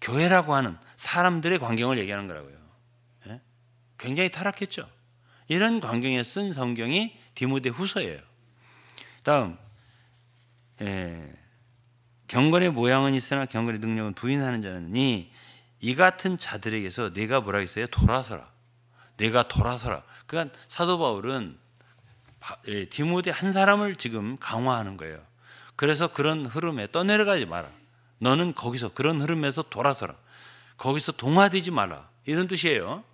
교회라고 하는 사람들의 광경을 얘기하는 거라고요. 굉장히 타락했죠. 이런 광경에 쓴 성경이 디모데 후서예요. 다음 경건의 모양은 있으나 경건의 능력은 부인하는 자니 이 같은 자들에게서 내가 뭐라 했어요? 돌아서라. 내가 돌아서라. 그러니까 사도 바울은 디모데 한 사람을 지금 강화하는 거예요. 그래서 그런 흐름에 떠내려가지 마라. 너는 거기서 그런 흐름에서 돌아서라. 거기서 동화되지 마라. 이런 뜻이에요.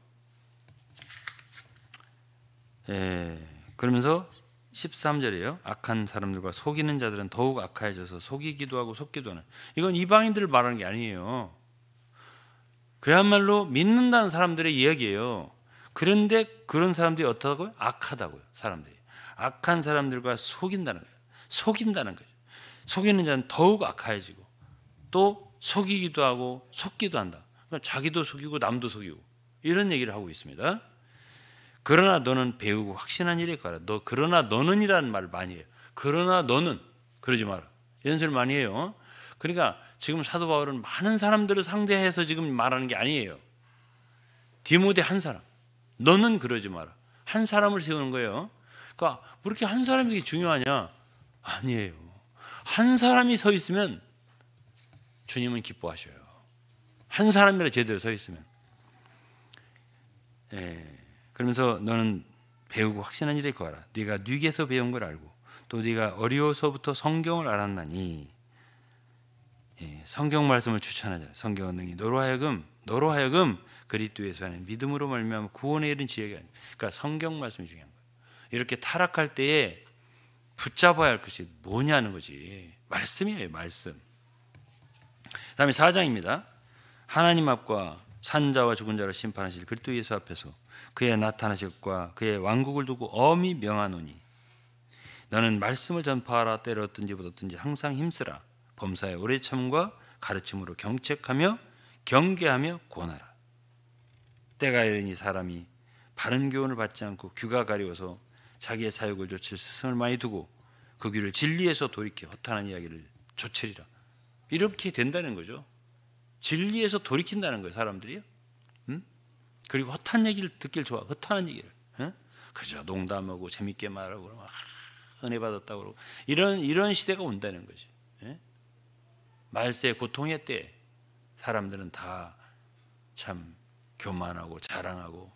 그러면서 13절이에요. 악한 사람들과 속이는 자들은 더욱 악해져서 속이기도 하고 속기도 하는. 이건 이방인들을 말하는 게 아니에요. 그야말로 믿는다는 사람들의 이야기예요. 그런데 그런 사람들이 어떻다고요? 악하다고요. 사람들이. 악한 사람들과 속인다는 거예요. 속인다는 거예요. 속이는 자는 더욱 악해지고 또 속이기도 하고 속기도 한다. 그러니까 자기도 속이고 남도 속이고 이런 얘기를 하고 있습니다. 그러나 너는 배우고 확신한 일에 가라. 그러나 너는이라는 말을 많이 해요. 그러나 너는 그러지 마라. 이런 소리를 많이 해요. 그러니까 지금 사도 바울은 많은 사람들을 상대해서 지금 말하는 게 아니에요. 디모데 한 사람. 너는 그러지 마라. 한 사람을 세우는 거예요. 그러니까 왜 이렇게 한 사람이 중요하냐? 아니에요. 한 사람이 서 있으면 주님은 기뻐하셔요. 한 사람이라 제대로 서 있으면. 그러면서 너는 배우고 확신한 일에 거하라. 네가 뉘게서 배운 걸 알고 또 네가 어리어서부터 성경을 알았나니. 성경 말씀을 추천하잖아요. 성경은 능히 너로 하여금 그리스도에서 하는 믿음으로 말미암아 구원에 이른 지혜가 아니에요. 그러니까 성경 말씀이 중요한 거예요. 이렇게 타락할 때에 붙잡아야 할 것이 뭐냐는 거지. 말씀이에요. 말씀. 다음에 4장입니다. 하나님 앞과 산자와 죽은 자를 심판하실 그리스도 예수 앞에서 그의 나타나실 것과 그의 왕국을 두고 엄히 명하노니 너는 말씀을 전파하라. 때로 어떤지 보든지 항상 힘쓰라. 범사의 오래 참과 가르침으로 경책하며 경계하며 구원하라. 때가 이르니 사람이 바른 교훈을 받지 않고 귀가 가려워서 자기의 사욕을 좇을 스승을 많이 두고 그 귀를 진리에서 돌이켜 허탄한 이야기를 좇으리라. 이렇게 된다는 거죠. 진리에서 돌이킨다는 거예요, 사람들이요. 그리고 헛한 얘기를 듣길 좋아. 헛한 얘기를. 그저 농담하고 재밌게 말하고 막 은혜 받았다고 그러고 이런 시대가 온다는 거지. 말세의 고통의 때에 사람들은 다 참 교만하고 자랑하고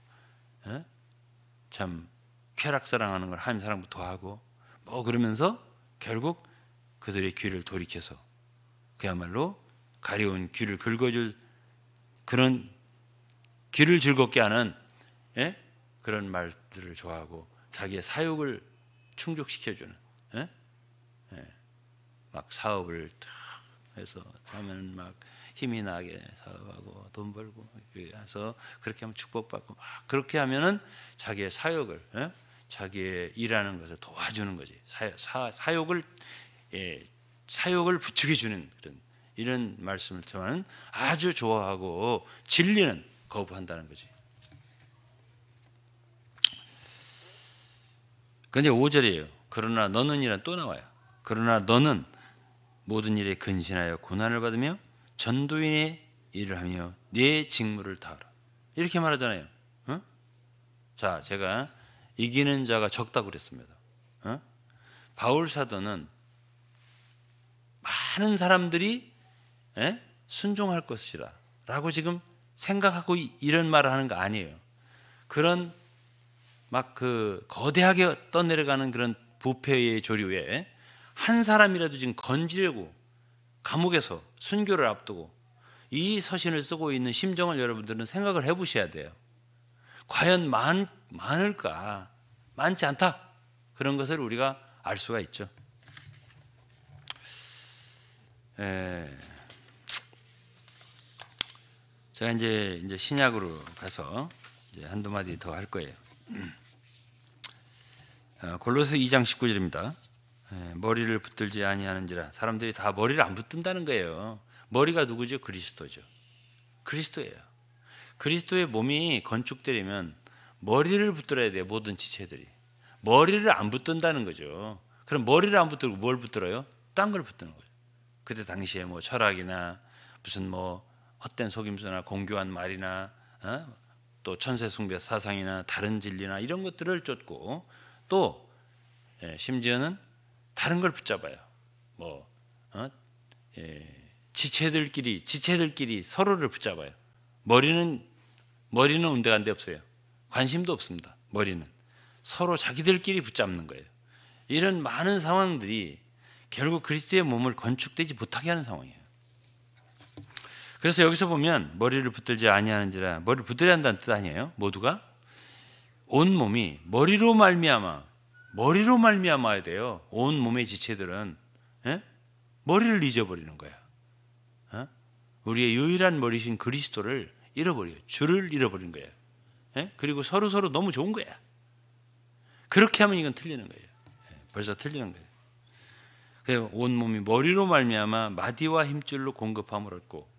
참 쾌락사랑하는 걸 하나님 사랑부터 하고 뭐 그러면서 결국 그들의 귀를 돌이켜서 그야말로 가려운 귀를 긁어줄 그런 귀를 즐겁게 하는 그런 말들을 좋아하고 자기의 사욕을 충족시켜주는 막 사업을 탁 해서 하면 막 힘이 나게 사업하고 돈 벌고 해서 그렇게 하면 축복받고 막 그렇게 하면은 자기의 사욕을 자기의 일하는 것을 도와주는 거지. 사욕을 부추겨 주는 이런 말씀을 저는 아주 좋아하고 진리는 거부한다는 거지. 근데 5절이에요. 그러나 너는이란 또 나와요. 그러나 너는 모든 일에 근신하여 고난을 받으며 전도인의 일을 하며 네 직무를 다하라. 이렇게 말하잖아요. 자, 제가 이기는 자가 적다고 그랬습니다. 바울 사도는 많은 사람들이 순종할 것이라 라고 지금 생각하고 이런 말을 하는 거 아니에요. 그런 막 그 거대하게 떠내려가는 그런 부패의 조류에 한 사람이라도 지금 건지려고 감옥에서 순교를 앞두고 이 서신을 쓰고 있는 심정을 여러분들은 생각을 해보셔야 돼요. 과연 많을까? 많지 않다. 그런 것을 우리가 알 수가 있죠. 제가 이제 신약으로 가서 이제 한두 마디 더 할 거예요. 골로새 2장 19절입니다. 머리를 붙들지 아니하는지라. 사람들이 다 머리를 안 붙든다는 거예요. 머리가 누구죠? 그리스도죠. 그리스도예요. 그리스도의 몸이 건축되려면 머리를 붙들어야 돼요. 모든 지체들이 머리를 안 붙든다는 거죠. 그럼 머리를 안 붙들고 뭘 붙들어요? 딴 걸 붙드는 거죠. 그때 당시에 뭐 철학이나 무슨 뭐 헛된 속임수나 공교한 말이나 또 천세 숭배 사상이나 다른 진리나 이런 것들을 쫓고 또 심지어는 다른 걸 붙잡아요. 뭐 지체들끼리 서로를 붙잡아요. 머리는 온데간데 없어요. 관심도 없습니다. 머리는 서로 자기들끼리 붙잡는 거예요. 이런 많은 상황들이 결국 그리스도의 몸을 건축되지 못하게 하는 상황이에요. 그래서 여기서 보면 머리를 붙들지 아니하는지라. 머리를 붙들어야 한다는 뜻 아니에요. 모두가 온 몸이 머리로 말미암아야 돼요. 온 몸의 지체들은 머리를 잊어버리는 거야. 우리의 유일한 머리신 그리스도를 잃어버려요. 주를 잃어버린 거예요. 그리고 서로 너무 좋은 거야. 그렇게 하면 이건 틀리는 거예요. 벌써 틀리는 거예요. 그래서 온 몸이 머리로 말미암아 마디와 힘줄로 공급함을 얻고.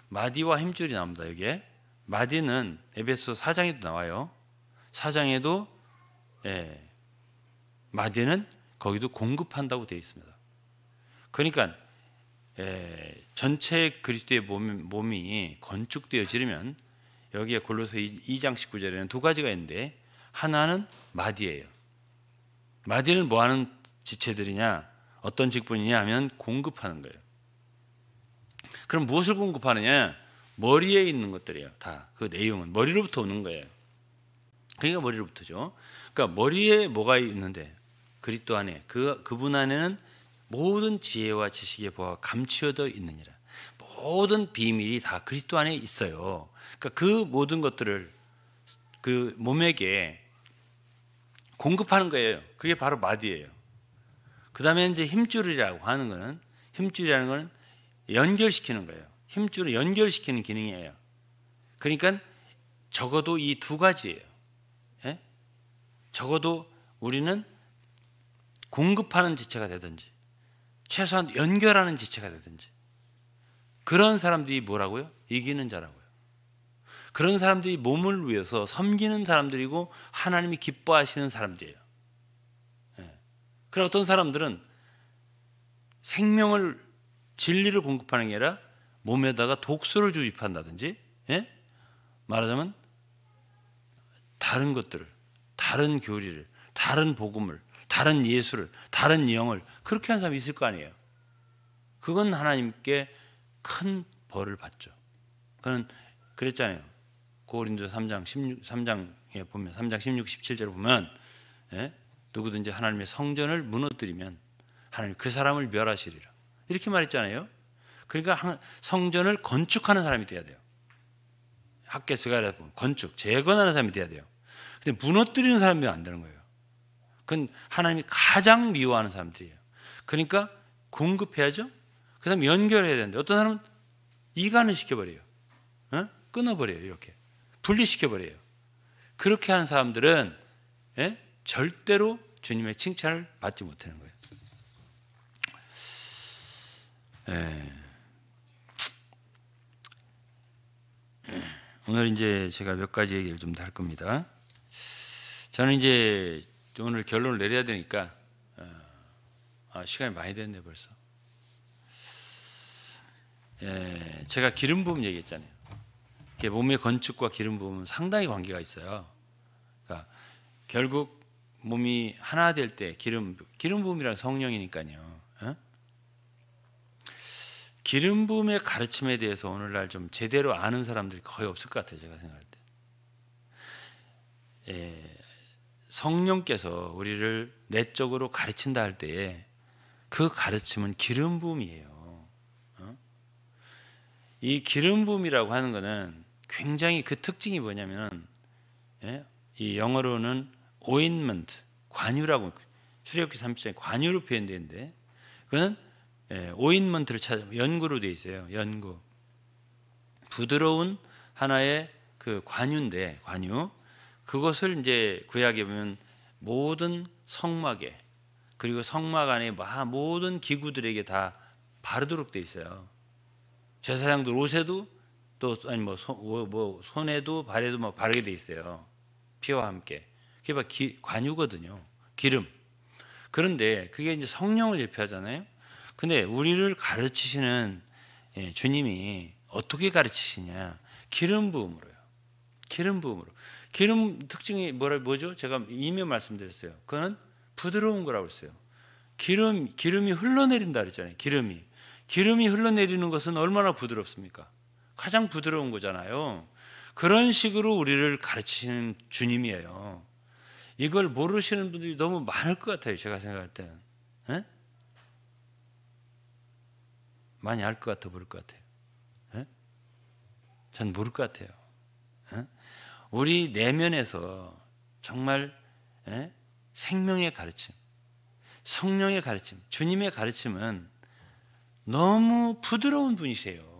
마디와 힘줄이 나옵니다. 여기에 마디는 에베소 4장에도 나와요. 4장에도 마디는 거기도 공급한다고 되어 있습니다. 그러니까 전체 그리스도의 몸이 건축되어지려면 여기에 골로새 2장 19절에는 두 가지가 있는데 하나는 마디예요. 마디는 뭐 하는 지체들이냐, 어떤 직분이냐 하면 공급하는 거예요. 그럼 무엇을 공급하느냐? 머리에 있는 것들이에요. 다 그 내용은 머리로부터 오는 거예요. 그러니까 머리로부터죠. 그러니까 머리에 뭐가 있는데 그리스도 안에 그분 안에는 모든 지혜와 지식의 보화가 감추어져 있느니라. 모든 비밀이 다 그리스도 안에 있어요. 그러니까 그 모든 것들을 그 몸에게 공급하는 거예요. 그게 바로 마디예요. 그 다음에 이제 힘줄이라고 하는 거는, 힘줄이라는 거는 연결시키는 거예요. 힘줄을 연결시키는 기능이에요. 그러니까 적어도 이 두 가지예요. 예? 적어도 우리는 공급하는 지체가 되든지 최소한 연결하는 지체가 되든지, 그런 사람들이 뭐라고요? 이기는 자라고요. 그런 사람들이 몸을 위해서 섬기는 사람들이고 하나님이 기뻐하시는 사람들이에요. 예. 그런 어떤 사람들은 생명을, 진리를 공급하는 게 아니라 몸에다가 독소를 주입한다든지, 예? 말하자면 다른 것들을, 다른 교리를, 다른 복음을, 다른 예수를, 다른 영을 그렇게 하는 사람이 있을 거 아니에요. 그건 하나님께 큰 벌을 받죠. 그는 그랬잖아요. 고린도 3장에 보면, 3장 16, 17절에 보면, 예? 누구든지 하나님의 성전을 무너뜨리면 하나님 그 사람을 멸하시리라, 이렇게 말했잖아요. 그러니까 성전을 건축하는 사람이 돼야 돼요. 학개스가 보면 건축, 재건하는 사람이 돼야 돼요. 근데 무너뜨리는 사람이 안 되는 거예요. 그건 하나님이 가장 미워하는 사람들이에요. 그러니까 공급해야죠. 그 다음에 연결해야 되는데 어떤 사람은 이간을 시켜버려요. 어? 끊어버려요. 이렇게 분리시켜버려요. 그렇게 하는 사람들은, 예? 절대로 주님의 칭찬을 받지 못하는 거예요. 예. 오늘 이제 제가 몇 가지 얘기를 좀 더 할 겁니다. 저는 이제 오늘 결론을 내려야 되니까 시간이 많이 됐네 벌써. 예, 제가 기름 부음 얘기했잖아요. 몸의 건축과 기름 부음은 상당히 관계가 있어요. 그러니까 결국 몸이 하나 될 때 기름 부음이란 성령이니까요. 어? 기름 부음의 가르침에 대해서 오늘날 좀 제대로 아는 사람들이 거의 없을 것 같아요. 제가 생각할 때. 예, 성령께서 우리를 내적으로 가르친다 할 때에 그 가르침은 기름 부음이에요. 이 기름 부음이라고 하는 것은 굉장히 그 특징이 뭐냐면, 예? 이 영어로는 ointment, 관유라고, 출애굽기 30장에 관유로 표현되는데, 그거는 ointment를 찾아 연구로 되어 있어요. 연구, 부드러운 하나의 그 관유인데, 관유, 그것을 이제 구약에 보면 모든 성막에, 그리고 성막 안에 모든 기구들에게 다 바르도록 되어 있어요. 제사장들 옷에도 또 아니 손에도 발에도 막 바르게 돼 있어요. 피와 함께. 그게 막 관유거든요. 기름. 그런데 그게 이제 성령을 예표하잖아요. 근데 우리를 가르치시는 주님이 어떻게 가르치시냐? 기름 부음으로요. 기름 부음으로. 기름 특징이 뭐죠? 제가 이미 말씀드렸어요. 그거는 부드러운 거라고 했어요. 기름이 흘러내린다 그랬잖아요. 기름이 흘러내리는 것은 얼마나 부드럽습니까? 가장 부드러운 거잖아요. 그런 식으로 우리를 가르치는 주님이에요. 이걸 모르시는 분들이 너무 많을 것 같아요. 제가 생각할 때는. 에? 많이 알 것 같아, 모를 것 같아요. 에? 전 모를 것 같아요. 에? 우리 내면에서 정말 생명의 가르침, 성령의 가르침, 주님의 가르침은 너무 부드러운 분이세요.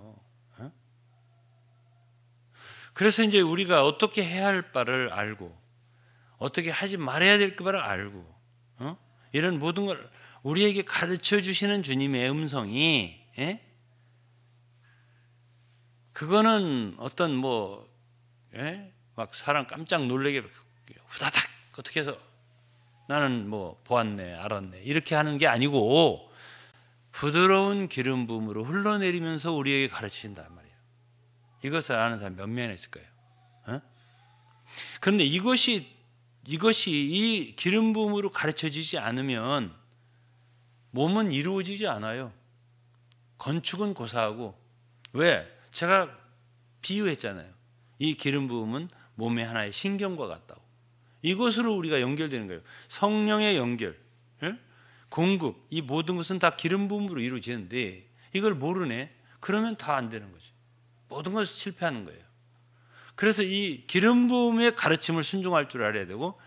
그래서 이제 우리가 어떻게 해야 할 바를 알고, 어떻게 하지 말아야 될 바를 알고, 이런 모든 걸 우리에게 가르쳐 주시는 주님의 음성이, 그거는 어떤 막 사람 깜짝 놀래게 후다닥 어떻게 해서 나는 보았네, 알았네 이렇게 하는 게 아니고, 부드러운 기름 부음으로 흘러내리면서 우리에게 가르치신단 말이에요. 이것을 아는 사람 몇 명이나 있을 거예요. 그런데 이것이 이 기름 부음으로 가르쳐지지 않으면 몸은 이루어지지 않아요. 건축은 고사하고. 왜? 제가 비유했잖아요. 이 기름 부음은 몸의 하나의 신경과 같다고. 이것으로 우리가 연결되는 거예요. 성령의 연결. 공급, 이 모든 것은 다 기름 부음으로 이루어지는데 이걸 모르네? 그러면 다 안 되는 거죠. 모든 것을 실패하는 거예요. 그래서 이 기름 부음의 가르침을 순종할 줄 알아야 되고,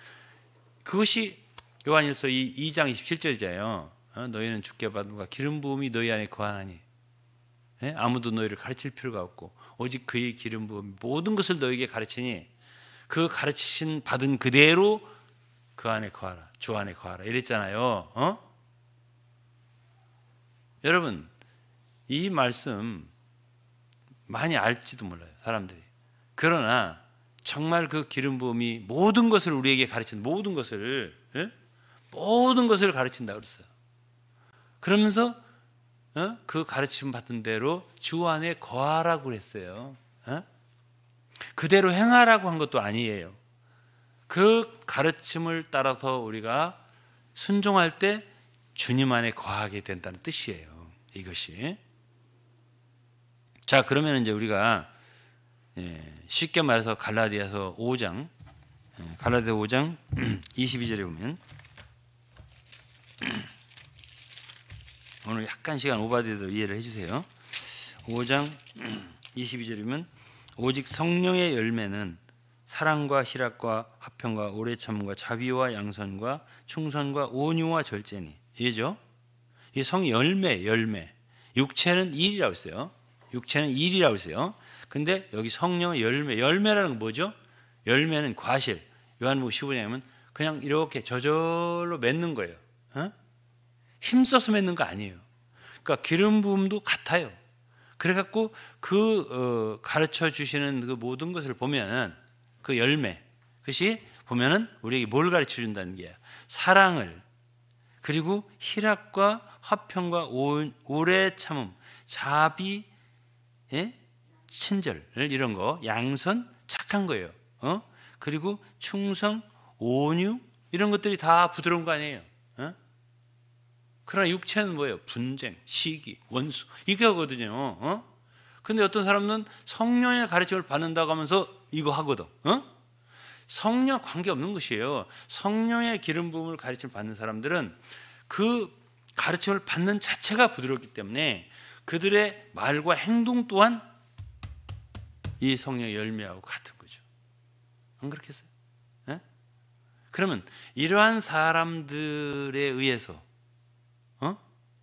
그것이 요한일서 2장 27절이잖아요. 너희는 주께 받은 바 기름 부음이 너희 안에 거하나니, 아무도 너희를 가르칠 필요가 없고 오직 그의 기름 부음이 모든 것을 너희에게 가르치니 그 가르치신 받은 그대로 그 안에 거하라, 주 안에 거하라 이랬잖아요. 여러분, 이 말씀 많이 알지도 몰라요, 사람들이. 그러나 정말 그 기름 부음이 모든 것을 우리에게 가르친, 모든 것을 가르친다 그랬어요. 그러면서 그 가르침 받은 대로 주 안에 거하라고 그랬어요. 그대로 행하라고 한 것도 아니에요. 그 가르침을 따라서 우리가 순종할 때 주님 안에 거하게 된다는 뜻이에요, 이것이. 자, 그러면 이제 우리가 쉽게 말해서 갈라디아서 5장 22절에 보면, 오늘 약간 시간 오버돼도 이해를 해주세요. 5장 22절이면 오직 성령의 열매는 사랑과 희락과 화평과 오래 참음과 자비와 양선과 충선과 온유와 절제니. 이해죠? 이 성 열매. 육체는 일이라고 했어요. 근데 여기 성령의 열매라는 건 뭐죠? 열매는 과실. 요한복음 15장에 보면 그냥 이렇게 저절로 맺는 거예요. 힘써서 맺는 거 아니에요. 그러니까 기름 부음도 같아요. 그래갖고 그 가르쳐 주시는 그 모든 것을 보면은 그 열매, 그것이 보면은 우리에게 뭘 가르쳐 준다는 게야? 사랑을, 그리고 희락과 화평과 오래 참음, 자비, 친절, 이런 거, 양선, 착한 거예요. 그리고 충성, 온유, 이런 것들이 다 부드러운 거 아니에요. 그러나 육체는 뭐예요? 분쟁, 시기, 원수, 이거거든요. 근데 어떤 사람은 성령의 가르침을 받는다고 하면서 이거 하거든. 성령 관계없는 것이에요. 성령의 기름 부음을 가르침을 받는 사람들은 그 가르침을 받는 자체가 부드럽기 때문에 그들의 말과 행동 또한 이 성령의 열매하고 같은 거죠. 안 그렇겠어요? 그러면 이러한 사람들에 의해서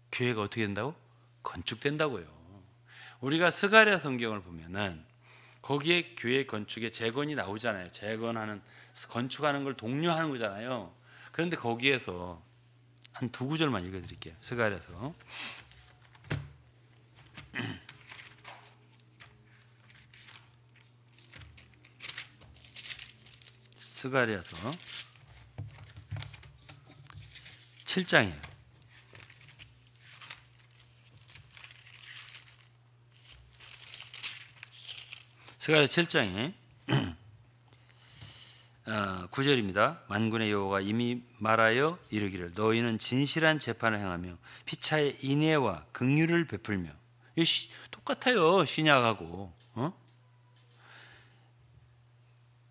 교회가 어떻게 된다고? 건축된다고요. 우리가 스가랴 성경을 보면은 거기에 교회 건축의 재건이 나오잖아요. 건축하는 걸 독려하는 거잖아요. 그런데 거기에서 한 두 구절만 읽어드릴게요. 스가랴서 스가랴서 7장이에요. 스가랴 7장에 9절입니다. 만군의 여호와가 이미 말하여 이르기를 너희는 진실한 재판을 행하며 피차의 인애와 긍휼을 베풀며. 똑같아요, 신약하고.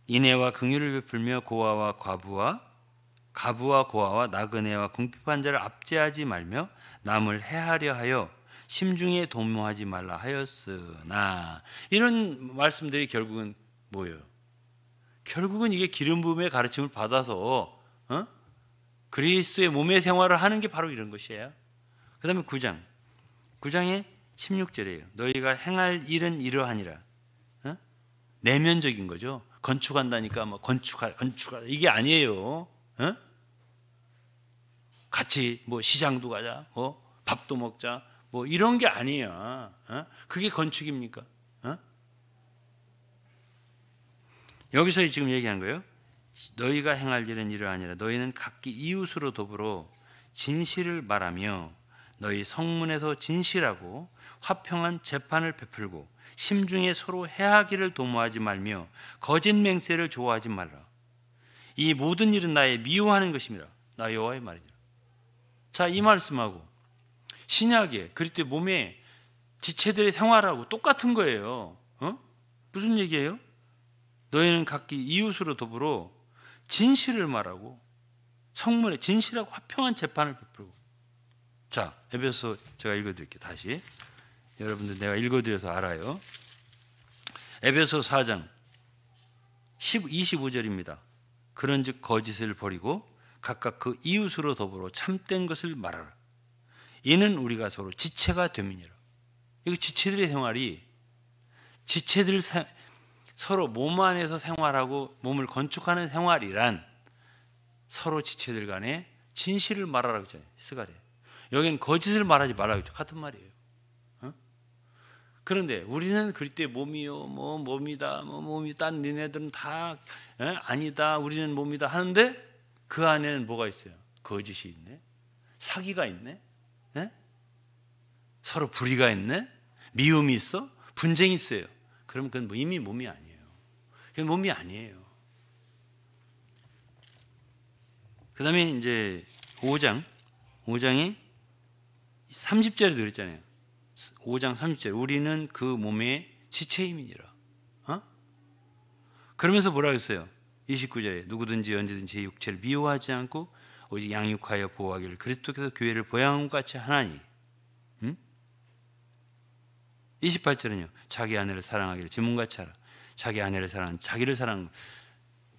인애와 긍휼을 베풀며 고아와 가부와 고아와 나그네와 궁핍한 자를 압제하지 말며 남을 해하려 하여 심중에 도모하지 말라 하였으나. 이런 말씀들이 결국은 뭐예요? 결국은 이게 기름 부음의 가르침을 받아서 그리스도의 몸의 생활을 하는 게 바로 이런 것이에요. 그 다음에 9장의 16절이에요. 너희가 행할 일은 이러하니라. 내면적인 거죠. 건축한다니까 뭐 건축하라 이게 아니에요. 같이 뭐 시장도 가자, 밥도 먹자, 뭐 이런 게 아니야. 그게 건축입니까? 여기서 지금 얘기한 거예요. 너희가 행할 일은 이러하니라. 너희는 각기 이웃으로 더불어 진실을 말하며 너희 성문에서 진실하고 화평한 재판을 베풀고 심중에 서로 해하기를 도모하지 말며 거짓 맹세를 좋아하지 말라. 이 모든 일은 나의 미워하는 것임이라. 나 여호와의 말이니라. 자, 이 말씀하고 신약의 그리스도의 몸에 지체들의 생활하고 똑같은 거예요. 무슨 얘기예요? 너희는 각기 이웃으로 더불어 진실을 말하고 성문에 진실하고 화평한 재판을 베풀고. 자, 에베소 제가 읽어드릴게요. 다시 여러분들 내가 읽어드려서 알아요. 에베소 4장 25절입니다. 그런즉 거짓을 버리고 각각 그 이웃으로 더불어 참된 것을 말하라. 이는 우리가 서로 지체가 됨이니라. 이거 지체들의 생활이 지체들 서로 몸 안에서 생활하고 몸을 건축하는 생활이란 서로 지체들 간에 진실을 말하라고 했잖아요. 스가랴. 여기는 거짓을 말하지 말라고 했죠. 같은 말이에요. 그런데 우리는 그리스도의 몸이요, 뭐 몸이다, 뭐 몸이다. 니네들은 다 아니다. 우리는 몸이다 하는데 그 안에는 뭐가 있어요? 거짓이 있네. 사기가 있네. 서로 불의가 있네. 미움이 있어. 분쟁이 있어요. 그러면 그건 이미 몸이 아니에요. 그건 몸이 아니에요. 그 다음에 이제 5장이 30절에 그랬잖아요. 5장 30절 우리는 그 몸의 지체임이니라. 그러면서 뭐라고 했어요? 29절에 누구든지 언제든지 제 육체를 미워하지 않고 오직 양육하여 보호하기를 그리스도께서 교회를 보양함과 같이 하나니. 28절은요. 자기 아내를 사랑하기를 지 몸같이 하라. 자기 아내를 사랑하는 자기를 사랑하는.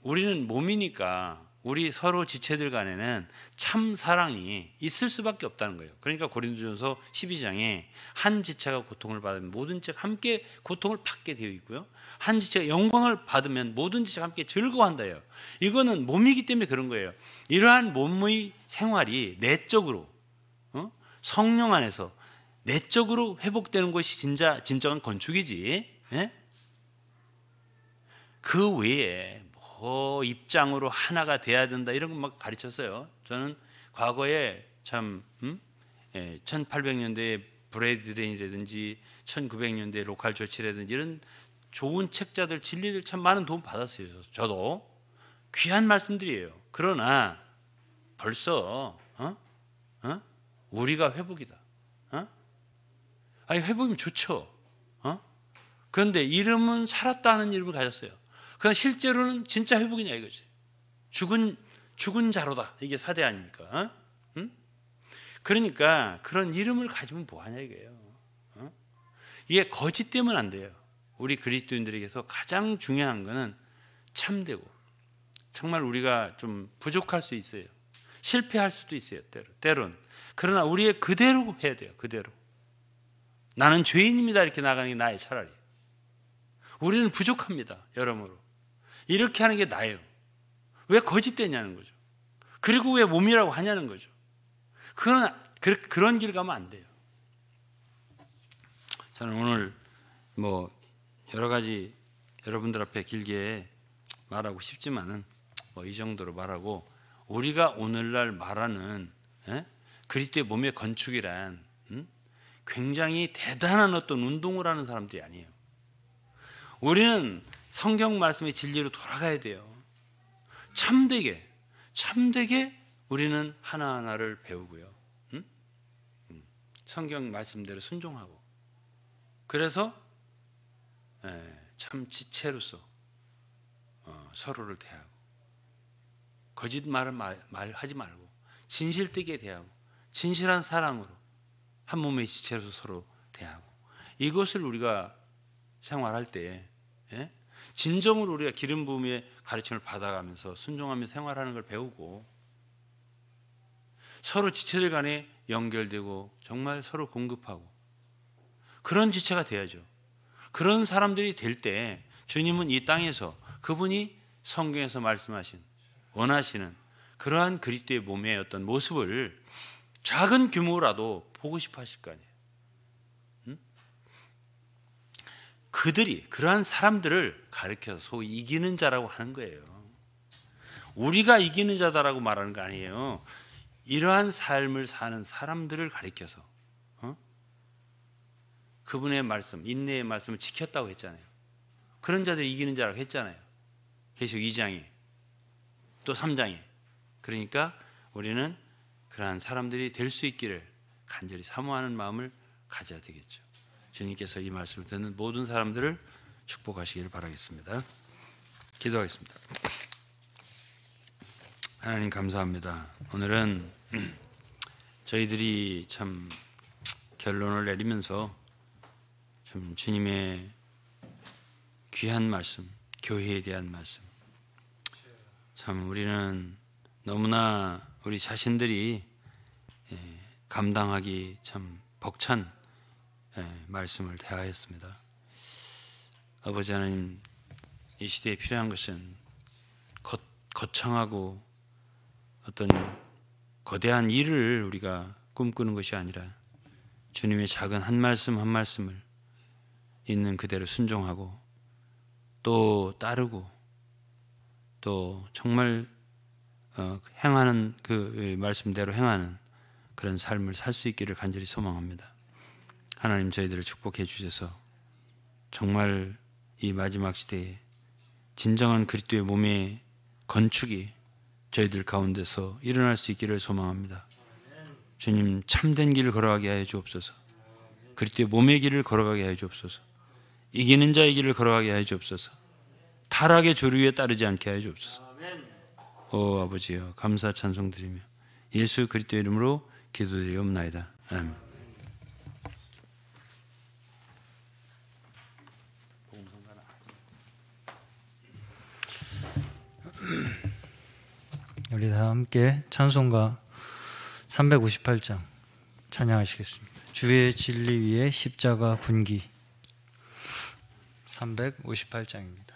우리는 몸이니까 우리 서로 지체들 간에는 참 사랑이 있을 수밖에 없다는 거예요. 그러니까 고린도전서 12장에 한 지체가 고통을 받으면 모든 지체가 함께 고통을 받게 되어 있고요. 한 지체가 영광을 받으면 모든 지체가 함께 즐거워한다요. 이거는 몸이기 때문에 그런 거예요. 이러한 몸의 생활이 내적으로 성령 안에서 내적으로 회복되는 것이 진정한 건축이지. 그 외에 입장으로 하나가 돼야 된다 이런 거 막 가르쳤어요. 저는 과거에 참 1800년대에 브래드레인이라든지 1900년대 로컬 조치라든지 이런 좋은 책자들 진리들 참 많은 도움 받았어요. 저도 귀한 말씀들이에요. 그러나 벌써 우리가 회복이다. 아니 회복이면 좋죠. 그런데 이름은 살았다는 이름을 가졌어요. 그러나 실제로는 진짜 회복이냐 이거지. 죽은 자로다. 이게 사대 아닙니까? 그러니까 그런 이름을 가지면 뭐하냐 이거예요. 이게 거짓 되면 안 돼요. 우리 그리스도인들에게서 가장 중요한 거는 참되고 정말 우리가 좀 부족할 수 있어요. 실패할 수도 있어요. 때론. 그러나 우리의 그대로 해야 돼요. 그대로. 나는 죄인입니다 이렇게 나가는 게 나의 차라리. 우리는 부족합니다. 여러모로. 이렇게 하는 게 나예요. 왜 거짓되냐는 거죠. 그리고 왜 몸이라고 하냐는 거죠. 그런 길 가면 안 돼요. 저는 오늘 뭐 여러 가지 여러분들 앞에 길게 말하고 싶지만은 뭐 이 정도로 말하고 우리가 오늘날 말하는 그리스도의 몸의 건축이란 굉장히 대단한 어떤 운동을 하는 사람들이 아니에요. 우리는 성경 말씀의 진리로 돌아가야 돼요. 참되게 우리는 하나하나를 배우고요. 성경 말씀대로 순종하고 그래서 참 지체로서 서로를 대하고 거짓말을 말하지 말고 진실되게 대하고 진실한 사랑으로 한 몸의 지체로서 서로 대하고 이것을 우리가 생활할 때 진정으로 우리가 기름 부음의 가르침을 받아가면서 순종하며 생활하는 걸 배우고 서로 지체들 간에 연결되고 정말 서로 공급하고 그런 지체가 돼야죠. 그런 사람들이 될 때 주님은 이 땅에서 그분이 성경에서 말씀하신 원하시는 그러한 그리스도의 몸의 어떤 모습을 작은 규모라도 보고 싶어 하실 거 아니에요. 그러한 사람들을 가르쳐서 소위 이기는 자라고 하는 거예요. 우리가 이기는 자다라고 말하는 거 아니에요. 이러한 삶을 사는 사람들을 가르쳐서 그분의 말씀, 인내의 말씀을 지켰다고 했잖아요. 그런 자들이 이기는 자라고 했잖아요. 계시록 2장에 또 3장에. 그러니까 우리는 그러한 사람들이 될 수 있기를 간절히 사모하는 마음을 가져야 되겠죠. 주님께서 이 말씀을 듣는 모든 사람들을 축복하시기를 바라겠습니다. 기도하겠습니다. 하나님 감사합니다. 오늘은 저희들이 참 결론을 내리면서 참 주님의 귀한 말씀, 교회에 대한 말씀, 참 우리는 너무나 우리 자신들이 감당하기 참 벅찬 말씀을 대하였습니다. 아버지 하나님, 이 시대에 필요한 것은 거창하고 어떤 거대한 일을 우리가 꿈꾸는 것이 아니라 주님의 작은 한 말씀 한 말씀을 있는 그대로 순종하고 또 따르고 또 정말 행하는 그 말씀대로 행하는 그런 삶을 살 수 있기를 간절히 소망합니다. 하나님, 저희들을 축복해 주셔서 정말 이 마지막 시대에 진정한 그리스도의 몸의 건축이 저희들 가운데서 일어날 수 있기를 소망합니다. 주님, 참된 길을 걸어가게 하여 주옵소서. 그리스도의 몸의 길을 걸어가게 하여 주옵소서. 이기는 자의 길을 걸어가게 하여 주옵소서. 타락의 조류에 따르지 않게 하여 주옵소서. 오 아버지여, 감사 찬송 드리며 예수 그리스도의 이름으로 기도드리옵나이다. 아멘. 우리 다 함께 찬송가 358장 찬양하시겠습니다. 주의 진리 위에 십자가 군기 358장입니다.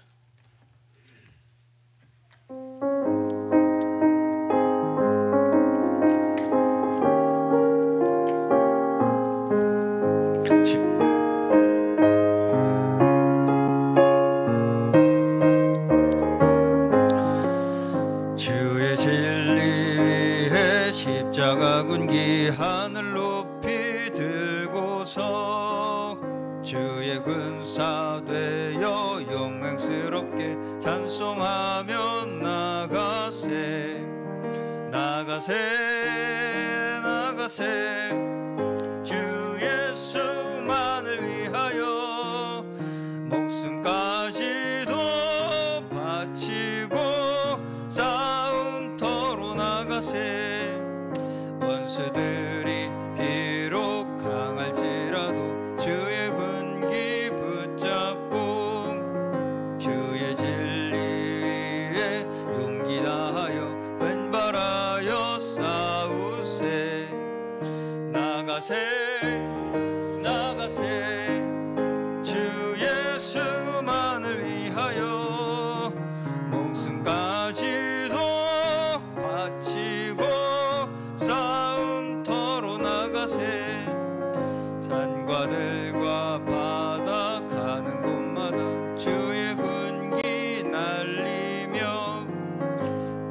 주의 진리 위에 십자가 군기 하늘 높이 들고서 주의 군사 되어 영광스럽게 찬송하며 나가세 나가세 나가세 주 예수만을 위하여 목숨까지도 바치고 싸움터로 나가세 원수들이 비록 강할지라도 주의 군기 붙잡고 주의 진리 위에 용기 다하여 분발하여 싸우세 나가세 나가세 주 예수만을 위하여 목숨까지도 바치고 싸움터로 나가세 산과들과 바다 가는 곳마다 주의 군기 날리며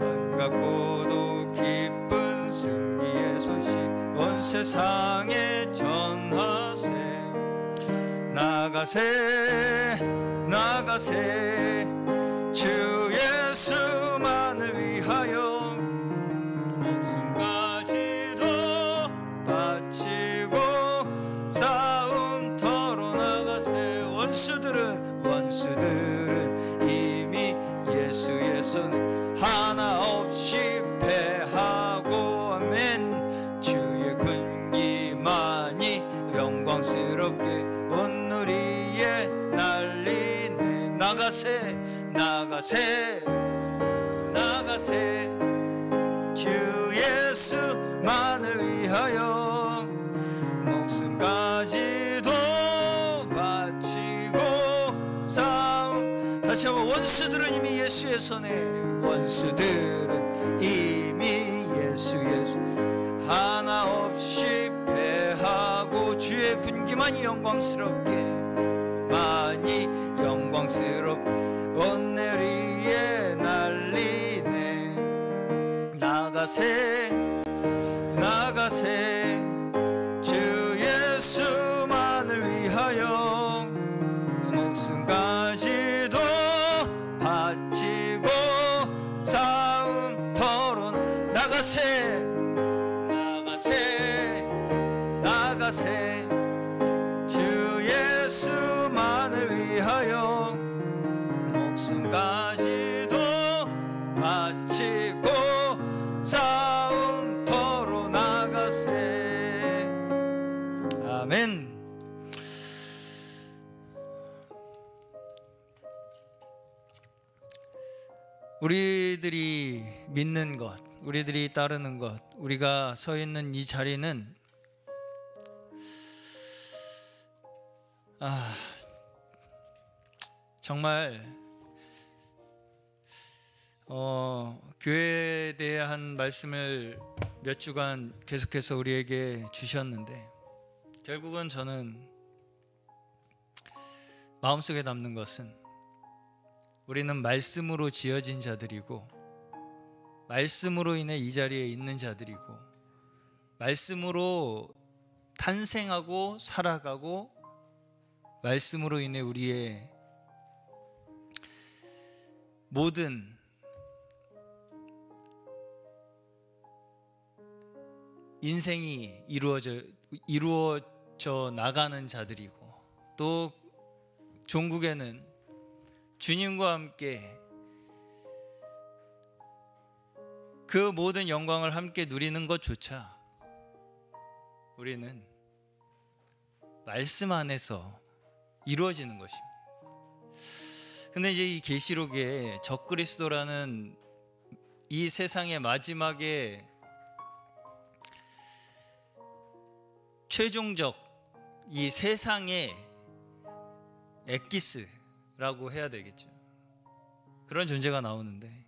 반갑고도 기쁜 승리의 소식 온 세상에 전하세 나가세 나가세 주 예수만을 위하여 목숨까지도 바치고 싸움터로 나가세 원수들은 이미 예수의 손 하나 없이 패하고 아멘 주의 군기만이 영광스럽게 온 누리에 날리네 나가세 나가세 나가세 주 예수만을 위하여 목숨까지도 바치고 싸움 다시 한번 원수들은 이미 예수의 손에 원수들은 이미 예수의 손 하나 없이 패하고 주의 군기만이 영광스럽게 많이 영광스럽게 온 내리에 날리네 나가세 나가세 주 예수만을 위하여 목숨까지도 바치고 싸움터로 나가세 나가세 나가세 주 예수만을 위하여 목숨까지도 바치고 싸움터로 나가세 우리들이 믿는 것, 우리들이 따르는 것, 우리가 서 있는 이 자리는 정말 교회에 대한 말씀을 몇 주간 계속해서 우리에게 주셨는데, 결국은 저는 마음속에 남는 것은 우리는 말씀으로 지어진 자들이고, 말씀으로 인해 이 자리에 있는 자들이고, 말씀으로 탄생하고 살아가고, 말씀으로 인해 우리의 모든 인생이 이루어져 나가는 자들이고, 또 종국에는 주님과 함께 그 모든 영광을 함께 누리는 것조차 우리는 말씀 안에서 이루어지는 것입니다. 근데 이제 이 계시록에 적그리스도라는 이 세상의 마지막에 최종적 이 세상의 엑기스라고 해야 되겠죠. 그런 존재가 나오는데,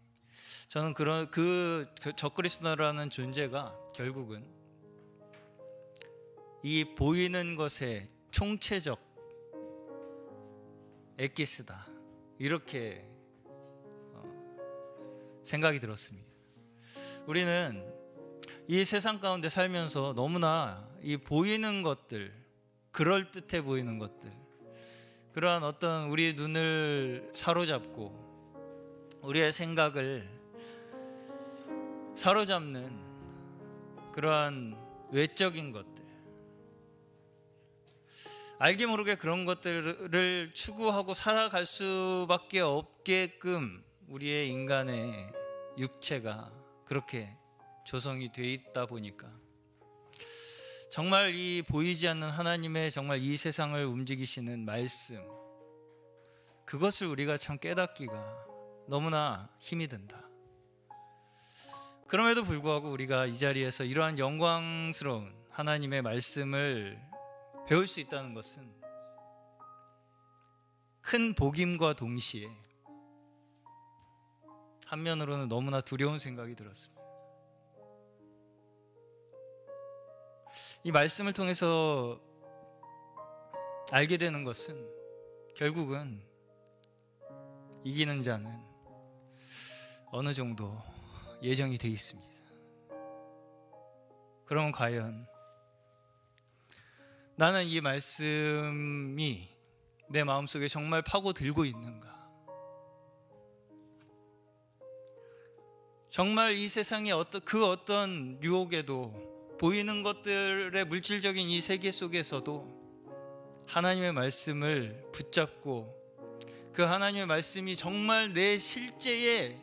저는 그 적그리스도라는 존재가 결국은 이 보이는 것의 총체적 엑기스다, 이렇게 생각이 들었습니다. 우리는 이 세상 가운데 살면서 너무나 이 보이는 것들, 그럴듯해 보이는 것들, 그러한 어떤 우리의 눈을 사로잡고 우리의 생각을 사로잡는 그러한 외적인 것들, 알게 모르게 그런 것들을 추구하고 살아갈 수밖에 없게끔 우리의 인간의 육체가 그렇게 조성이 되어 있다 보니까, 정말 이 보이지 않는 하나님의 정말 이 세상을 움직이시는 말씀, 그것을 우리가 참 깨닫기가 너무나 힘이 든다. 그럼에도 불구하고 우리가 이 자리에서 이러한 영광스러운 하나님의 말씀을 배울 수 있다는 것은 큰 복임과 동시에 한면으로는 너무나 두려운 생각이 들었습니다. 이 말씀을 통해서 알게 되는 것은 결국은 이기는 자는 어느 정도 예정이 되어 있습니다. 그러면 과연 나는 이 말씀이 내 마음속에 정말 파고들고 있는가? 정말 이 세상의 어떤 유혹에도, 보이는 것들의 물질적인 이 세계 속에서도 하나님의 말씀을 붙잡고 그 하나님의 말씀이 정말 내 실제의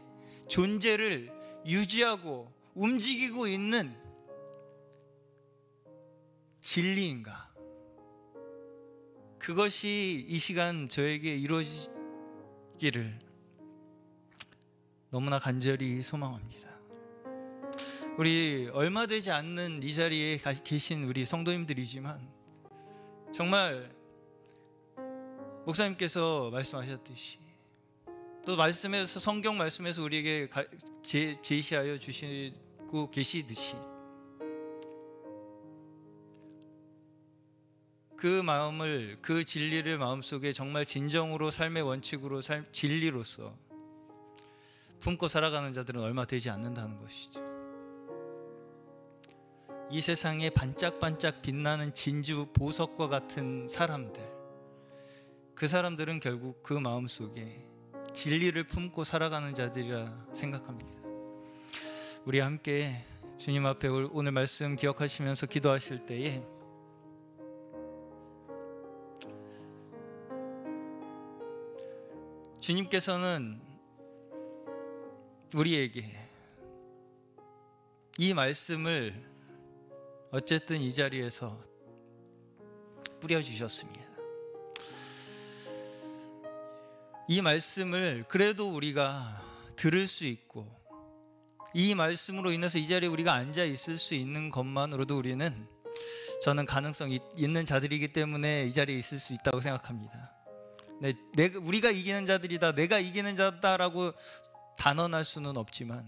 존재를 유지하고 움직이고 있는 진리인가? 그것이 이 시간 저에게 이루어지기를 너무나 간절히 소망합니다. 우리 얼마 되지 않는 이 자리에 계신 우리 성도님들이지만, 정말 목사님께서 말씀하셨듯이, 또 말씀에서, 성경 말씀에서 우리에게 제시하여 주시고 계시듯이, 그 마음을, 그 진리를 마음속에 정말 진정으로 삶의 원칙으로, 진리로서 품고 살아가는 자들은 얼마 되지 않는다는 것이죠. 이 세상에 반짝반짝 빛나는 진주 보석과 같은 사람들, 그 사람들은 결국 그 마음속에 진리를 품고 살아가는 자들이라 생각합니다. 우리 함께 주님 앞에 오늘 말씀 기억하시면서 기도하실 때에 주님께서는 우리에게 이 말씀을 어쨌든 이 자리에서 뿌려주셨습니다. 이 말씀을 그래도 우리가 들을 수 있고 이 말씀으로 인해서 이 자리에 우리가 앉아 있을 수 있는 것만으로도 우리는, 저는 가능성이 있는 자들이기 때문에 이 자리에 있을 수 있다고 생각합니다. 우리가 이기는 자들이다, 내가 이기는 자다라고 단언할 수는 없지만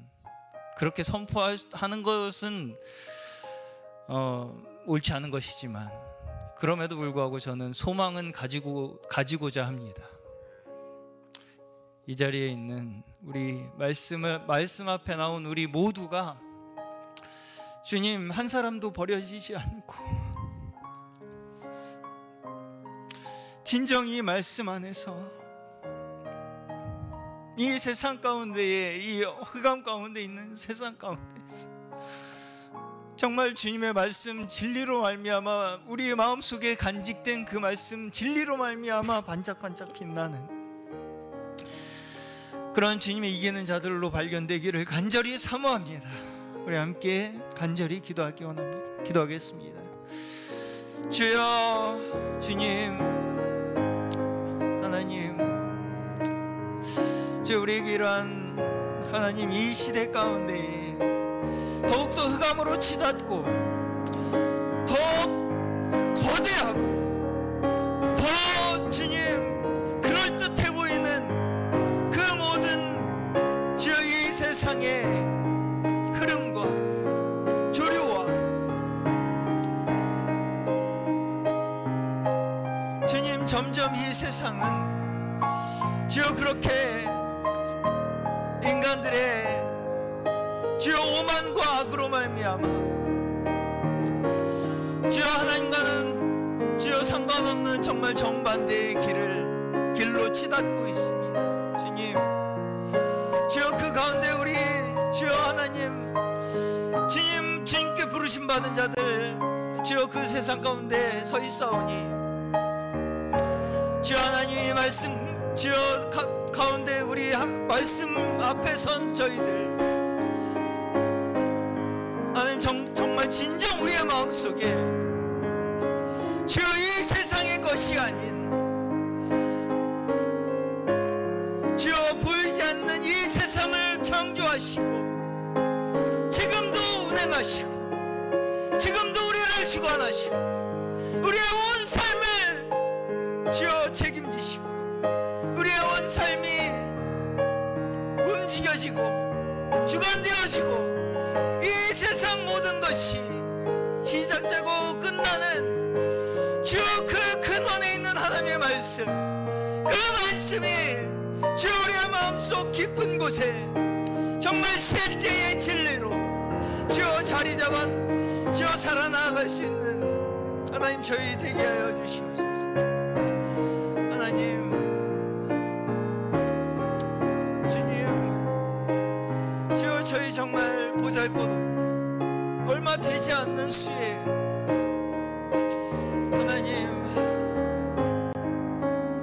그렇게 선포하는 것은 옳지 않은 것이지만, 그럼에도 불구하고 저는 소망은 가지고자 합니다. 이 자리에 있는 우리 말씀 앞에 나온 우리 모두가 주님 한 사람도 버려지지 않고 진정이 말씀 안에서 이 세상 가운데에, 이 흑암 가운데 있는 세상 가운데에서 정말 주님의 말씀 진리로 말미암아 우리의 마음속에 간직된 그 말씀 진리로 말미암아 반짝반짝 빛나는 그런 주님의 이기는 자들로 발견되기를 간절히 사모합니다. 우리 함께 간절히 기도하기 원합니다. 기도하겠습니다. 주여, 주님, 하나님, 주여, 우리에게 이러한 하나님 이 시대 가운데에 더욱더 흑암으로 치닫고 더 거대하고 더 주님 그럴듯해 보이는 그 모든 주여 이 세상의 흐름과 조류와 주님 점점 이 세상은 주여 그렇게 인간들의 주여 오만과 악으로 말미암아 주여 하나님과는 주여 상관없는 정말 정반대의 길로 치닫고 있습니다. 주님, 주여 그 가운데 우리 주여 하나님, 주님께 부르심 받은 자들 주여 그 세상 가운데 서 있사오니 주여 하나님의 말씀 주여 가운데 우리 말씀 앞에 선 저희들 하나님 정말 진정 우리의 마음속에 주여 이 세상의 것이 아닌 주여 보이지 않는 이 세상을 창조하시고 지금도 운행하시고 지금도 우리를 주관하시고 우리의 온 삶을 주여 책임지시고 우리의 온 삶이 움직여지고 주관되어지고 이 세상 모든 것이 시작되고 끝나는 주여 그 근원에 있는 하나님의 말씀, 그 말씀이 주여 우리의 마음속 깊은 곳에 정말 실제의 진리로 주여 자리 잡아 주여 살아나갈 수 있는 하나님 저희 되게 하여 주시옵소서. 하나님, 주님, 주여 저희 정말 보잘것없고 얼마 되지 않는 수에 하나님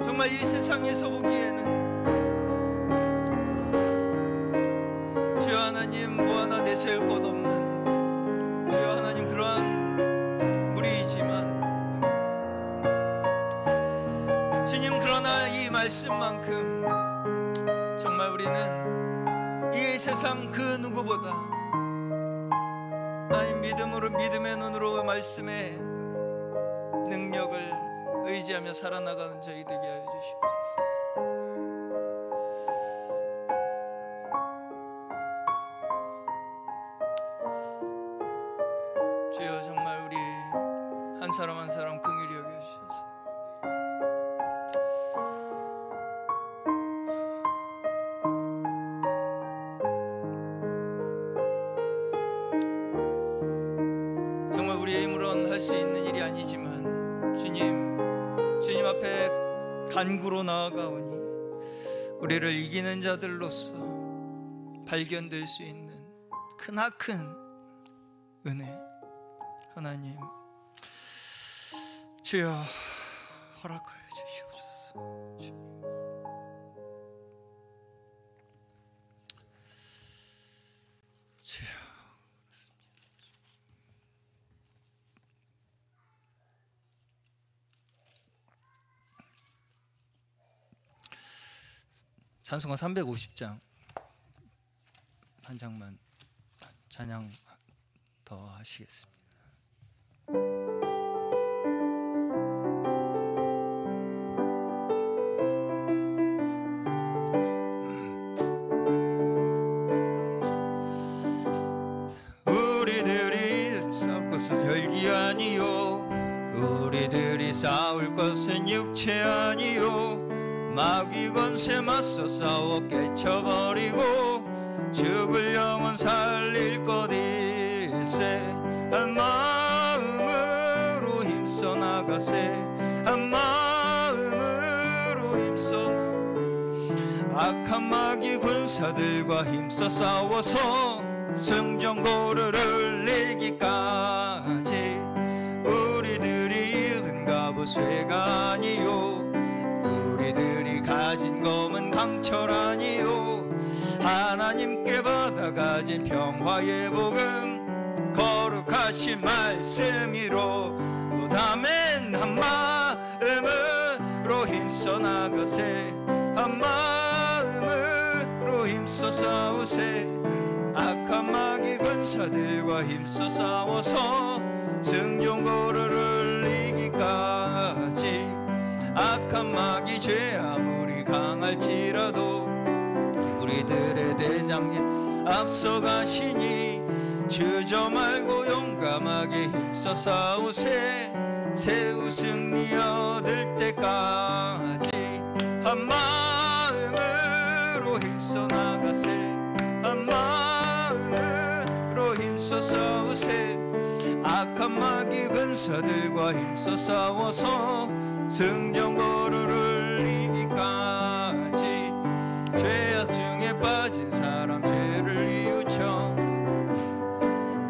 정말 이 세상에서 보기에는 주여 하나님 뭐 하나 내세울 것 없는 주여 하나님 그러한 무리이지만 주님 그러나 이 말씀만큼 정말 우리는 이 세상 그 누구보다 하나님 믿음의 눈으로 말씀의 능력을 의지하며 살아나가는 저희 되게 하여 주시옵소서. 주여 정말 우리 한 사람 한 사람 긍휼히 여겨주셔서 정말 우리의 힘으로는 할 수 있는 일이 아니지만 주님 앞에 간구로 나아가오니 우리를 이기는 자들로서 발견될 수 있는 크나큰 은혜 하나님 주여 허락하여 주시옵소서. 주님. 주여 찬송가 350장 한 장만 찬양 더 하시겠습니다. 우리들이 싸울 것은 혈기 아니요 우리들이 싸울 것은 육체 아니요 마귀 권세 맞서 싸워 깨쳐버리고 죽을 영혼 살릴 것 일세 한 마음으로 힘써 나가세 한 마음으로 힘써 악한 마귀 군사들과 힘써 싸워서 승전고를 이기까지 우리들이 은갑옷쇠가 아니요 우리들이 가진 검은 강철 아니요 하나님께 받아가진 평화의 복음 거룩하신 말씀이로 오다멘 한 마음으로 힘써 나가세 한 마음으로 힘써 싸우세 악한 마귀 군사들과 힘써 싸워서 승전고를 이기까지 악한 마귀 죄 아무리 강할지라도 우리들의 대장님 앞서가시니 주저 말고 용감하게 힘써 싸우세 새우 승리 얻을 때까지 한 마음으로 힘써 나가세 한 마음으로 힘써 싸우세 악한 마귀 군사들과 힘써 싸워서 승전고를 이기까지 죄악 중에 빠진 사람 죄를 뉘우쳐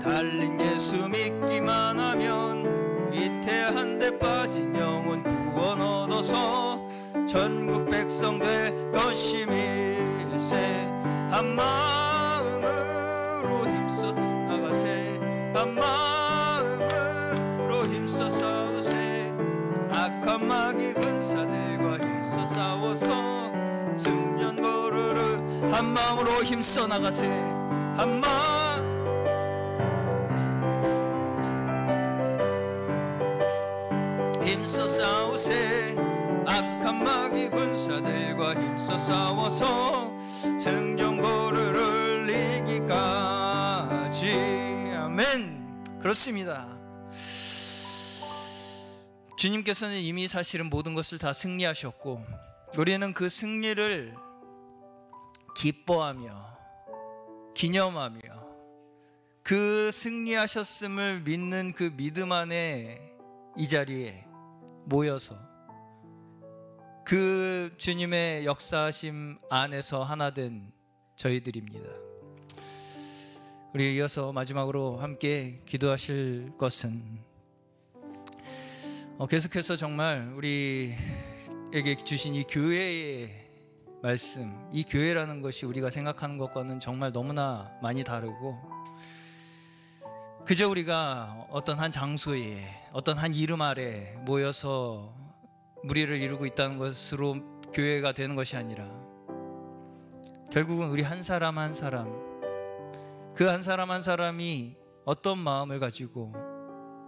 달린 예수 믿기만 하면 위태한데 빠진 영혼 구원 얻어서 전국 백성 될 것임일세 한 마음으로 힘써 나가세 한 마음으로 힘써 싸우세 악한 마귀 군사들과 힘써 싸워서 승전고를 한 마음으로 힘써 나가세 한 마음 힘써 싸우세 악한 마귀 군사들과 힘써 싸워서 승전고를 이기까지 아멘. 그렇습니다. 주님께서는 이미 사실은 모든 것을 다 승리하셨고 우리는 그 승리를 기뻐하며 기념하며 그 승리하셨음을 믿는 그 믿음 안에 이 자리에 모여서 그 주님의 역사하심 안에서 하나 된 저희들입니다. 우리 이어서 마지막으로 함께 기도하실 것은 계속해서 정말 우리에게 주신 이 교회의 말씀, 이 교회라는 것이 우리가 생각하는 것과는 정말 너무나 많이 다르고 그저 우리가 어떤 한 장소에 어떤 한 이름 아래 모여서 무리를 이루고 있다는 것으로 교회가 되는 것이 아니라 결국은 우리 한 사람 한 사람 그 한 사람 한 사람이 어떤 마음을 가지고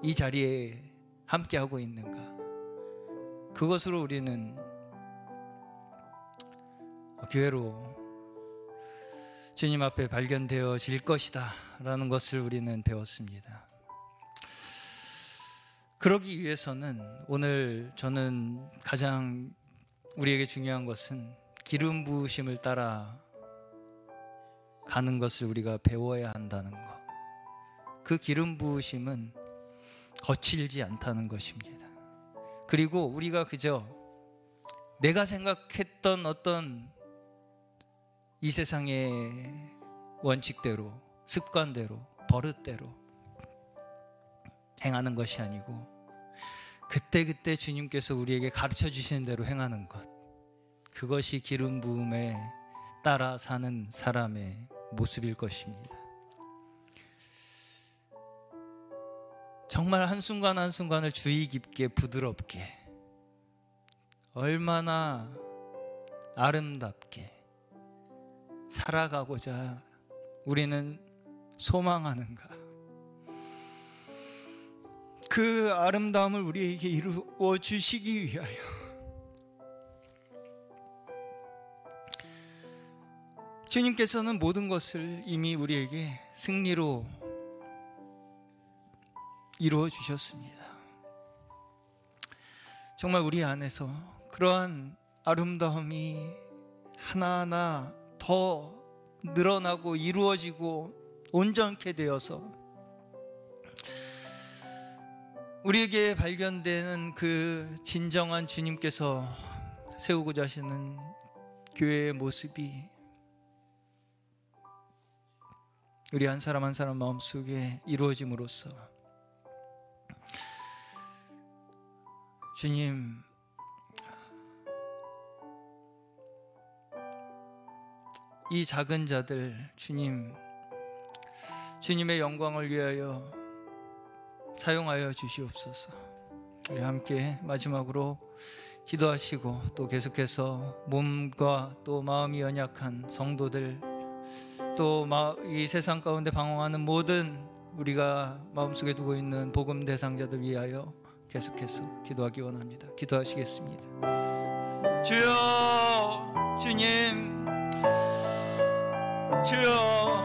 이 자리에 함께하고 있는가 그것으로 우리는 교회로 주님 앞에 발견되어질 것이다 라는 것을 우리는 배웠습니다. 그러기 위해서는 오늘 저는 가장 우리에게 중요한 것은 기름 부으심을 따라 가는 것을 우리가 배워야 한다는 것. 그 기름 부으심은 거칠지 않다는 것입니다. 그리고 우리가 그저 내가 생각했던 어떤 이 세상의 원칙대로 습관대로 버릇대로 행하는 것이 아니고 그때그때 주님께서 우리에게 가르쳐 주시는 대로 행하는 것, 그것이 기름 부음에 따라 사는 사람의 모습일 것입니다. 정말 한순간 한순간을 주의 깊게 부드럽게 얼마나 아름답게 살아가고자 우리는 소망하는가? 그 아름다움을 우리에게 이루어 주시기 위하여 주님께서는 모든 것을 이미 우리에게 승리로 이루어 주셨습니다. 정말 우리 안에서 그러한 아름다움이 하나하나 더 늘어나고 이루어지고 온전케 되어서 우리에게 발견되는 그 진정한 주님께서 세우고자 하시는 교회의 모습이 우리 한 사람 한 사람 마음속에 이루어짐으로써 주님, 이 작은 자들 주님의 영광을 위하여 사용하여 주시옵소서. 우리 함께 마지막으로 기도하시고 또 계속해서 몸과 또 마음이 연약한 성도들, 또 이 세상 가운데 방황하는 모든 우리가 마음속에 두고 있는 복음 대상자들 위하여 계속해서 기도하기 원합니다. 기도하시겠습니다. 주여, 주님, 주여,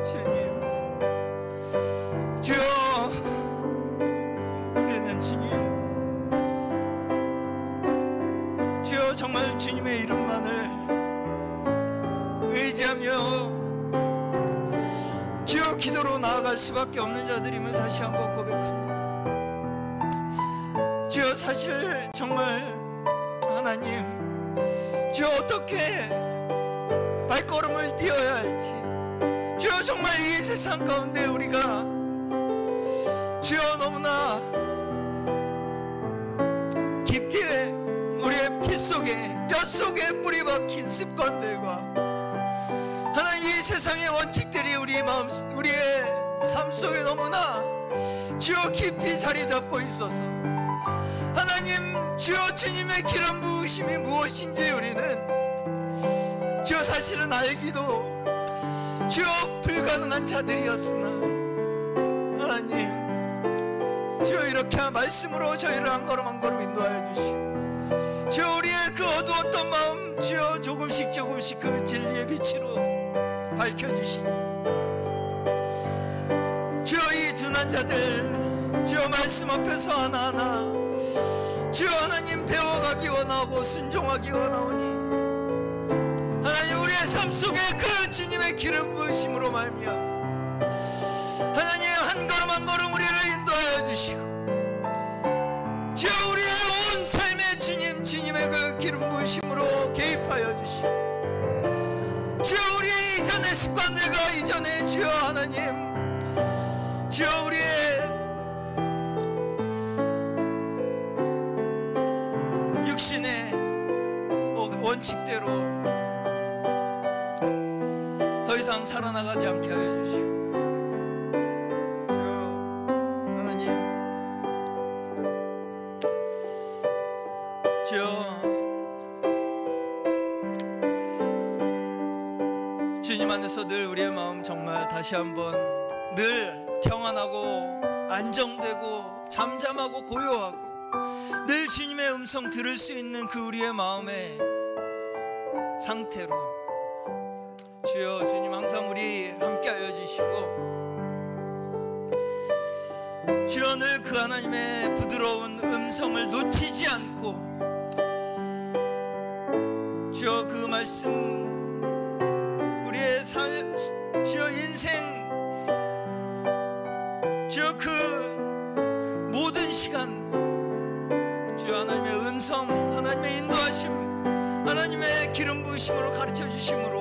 주님, 주여, 우리는 주님, 주여, 정말 주님의 이름만을 의지하며 주여 기도로 나아갈 수밖에 없는 자들임을 다시 한번 고백합니다. 주여, 사실 정말 하나님, 주여 어떻게 발걸음을 띄어야 할지, 주여 정말 이 세상 가운데 우리가 주여 너무나 깊게 우리의 피 속에 뼈 속에 뿌리 박힌 습관들과 하나님 이 세상의 원칙들이 우리의 삶 속에 너무나 주여 깊이 자리 잡고 있어서 하나님, 주여 주님의 기름 부으심이 무엇인지 우리는 주여 사실은 알기도 주여 불가능한 자들이었으나 하나님, 주여 이렇게 말씀으로 저희를 한 걸음 한 걸음 인도하여 주시고 주여 우리의 그 어두웠던 마음 주여 조금씩 그 진리의 빛으로 밝혀주시니 주여 이 둔한 자들 주여 말씀 앞에서 하나하나 주여 하나님 배워가기 원하고 순종하기 원하오니 하나님 우리의 삶 속에 그 주님의 기름 부으심으로 말미암아 하나님 한 걸음 한 걸음 우리를 인도하여 주시고 주여 우리의 온 삶에 주님의 그 기름 부으심으로 개입하여 주시고 주여 우리의 이전의 습관들과 이전의 주여 하나님 주여 우리의 육신의 원칙대로 더 이상 살아나가지 않게 하여 주시고 주여 하나님 주여 주님 안에서 늘 우리의 마음 정말 다시 한번 늘 평안하고 안정되고 잠잠하고 고요하고 늘 주님의 음성 들을 수 있는 그 우리의 마음의 상태로 주여 주님 항상 우리 함께하여 주시고 주여 늘 그 하나님의 부드러운 음성을 놓치지 않고 주여 그 말씀 우리의 주여 인생 주여 그 모든 시간 주여 하나님의 음성 하나님의 인도하심 하나님의 기름 부으심으로 가르쳐 주심으로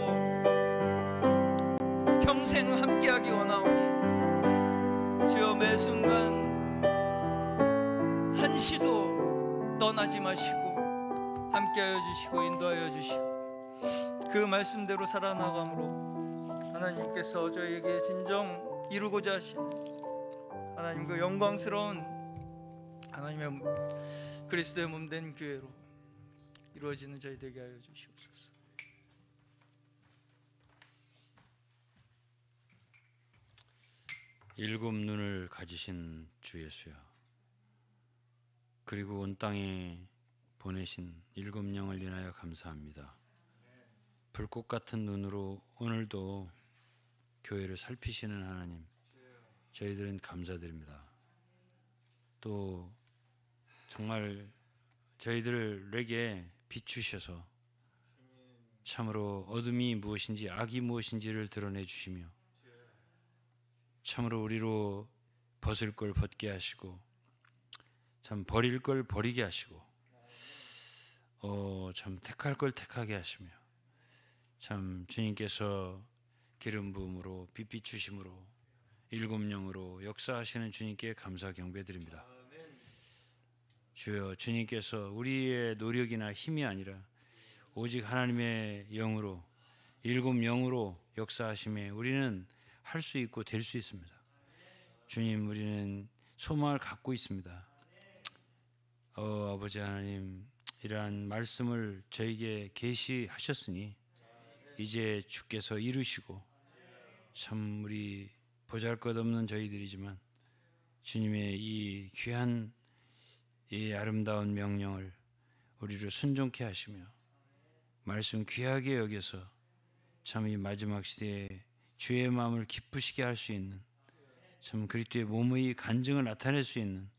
평생 함께하기 원하오니 주여 매 순간 한시도 떠나지 마시고 함께하여 주시고 인도하여 주시고 그 말씀대로 살아나감으로 하나님께서 저희에게 진정 이루고자 하시는 하나님 그 영광스러운 하나님의 그리스도의 몸된 교회로 이루어지는 저희 되게 하여 주시옵소서. 일곱 눈을 가지신 주 예수여, 그리고 온 땅에 보내신 일곱 영을 인하여 감사합니다. 불꽃 같은 눈으로 오늘도 교회를 살피시는 하나님, 저희들은 감사드립니다. 또 정말 저희들에게 비추셔서 참으로 어둠이 무엇인지 악이 무엇인지를 드러내 주시며 참으로 우리로 벗을 걸 벗게 하시고 참 버릴 걸 버리게 하시고 참 택할 걸 택하게 하시며 참 주님께서 기름 부음으로 빛 비추심으로 일곱 영으로 역사하시는 주님께 감사 경배드립니다. 주여, 주님께서 우리의 노력이나 힘이 아니라 오직 하나님의 영으로 일곱 영으로 역사하심에 우리는 할 수 있고 될 수 있습니다. 주님, 우리는 소망을 갖고 있습니다. 아버지 하나님, 이러한 말씀을 저에게 계시하셨으니 이제 주께서 이루시고 참 우리 보잘것없는 저희들이지만 주님의 이 귀한 이 아름다운 명령을 우리를 순종케 하시며 말씀 귀하게 여겨서 참 이 마지막 시대에 주의 마음을 기쁘시게 할 수 있는 참 그리스도의 몸의 간증을 나타낼 수 있는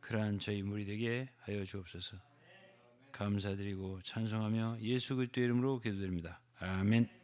그러한 저희 무리 되게 하여 주옵소서. 감사드리고 찬송하며 예수 그리스도의 이름으로 기도드립니다. 아멘.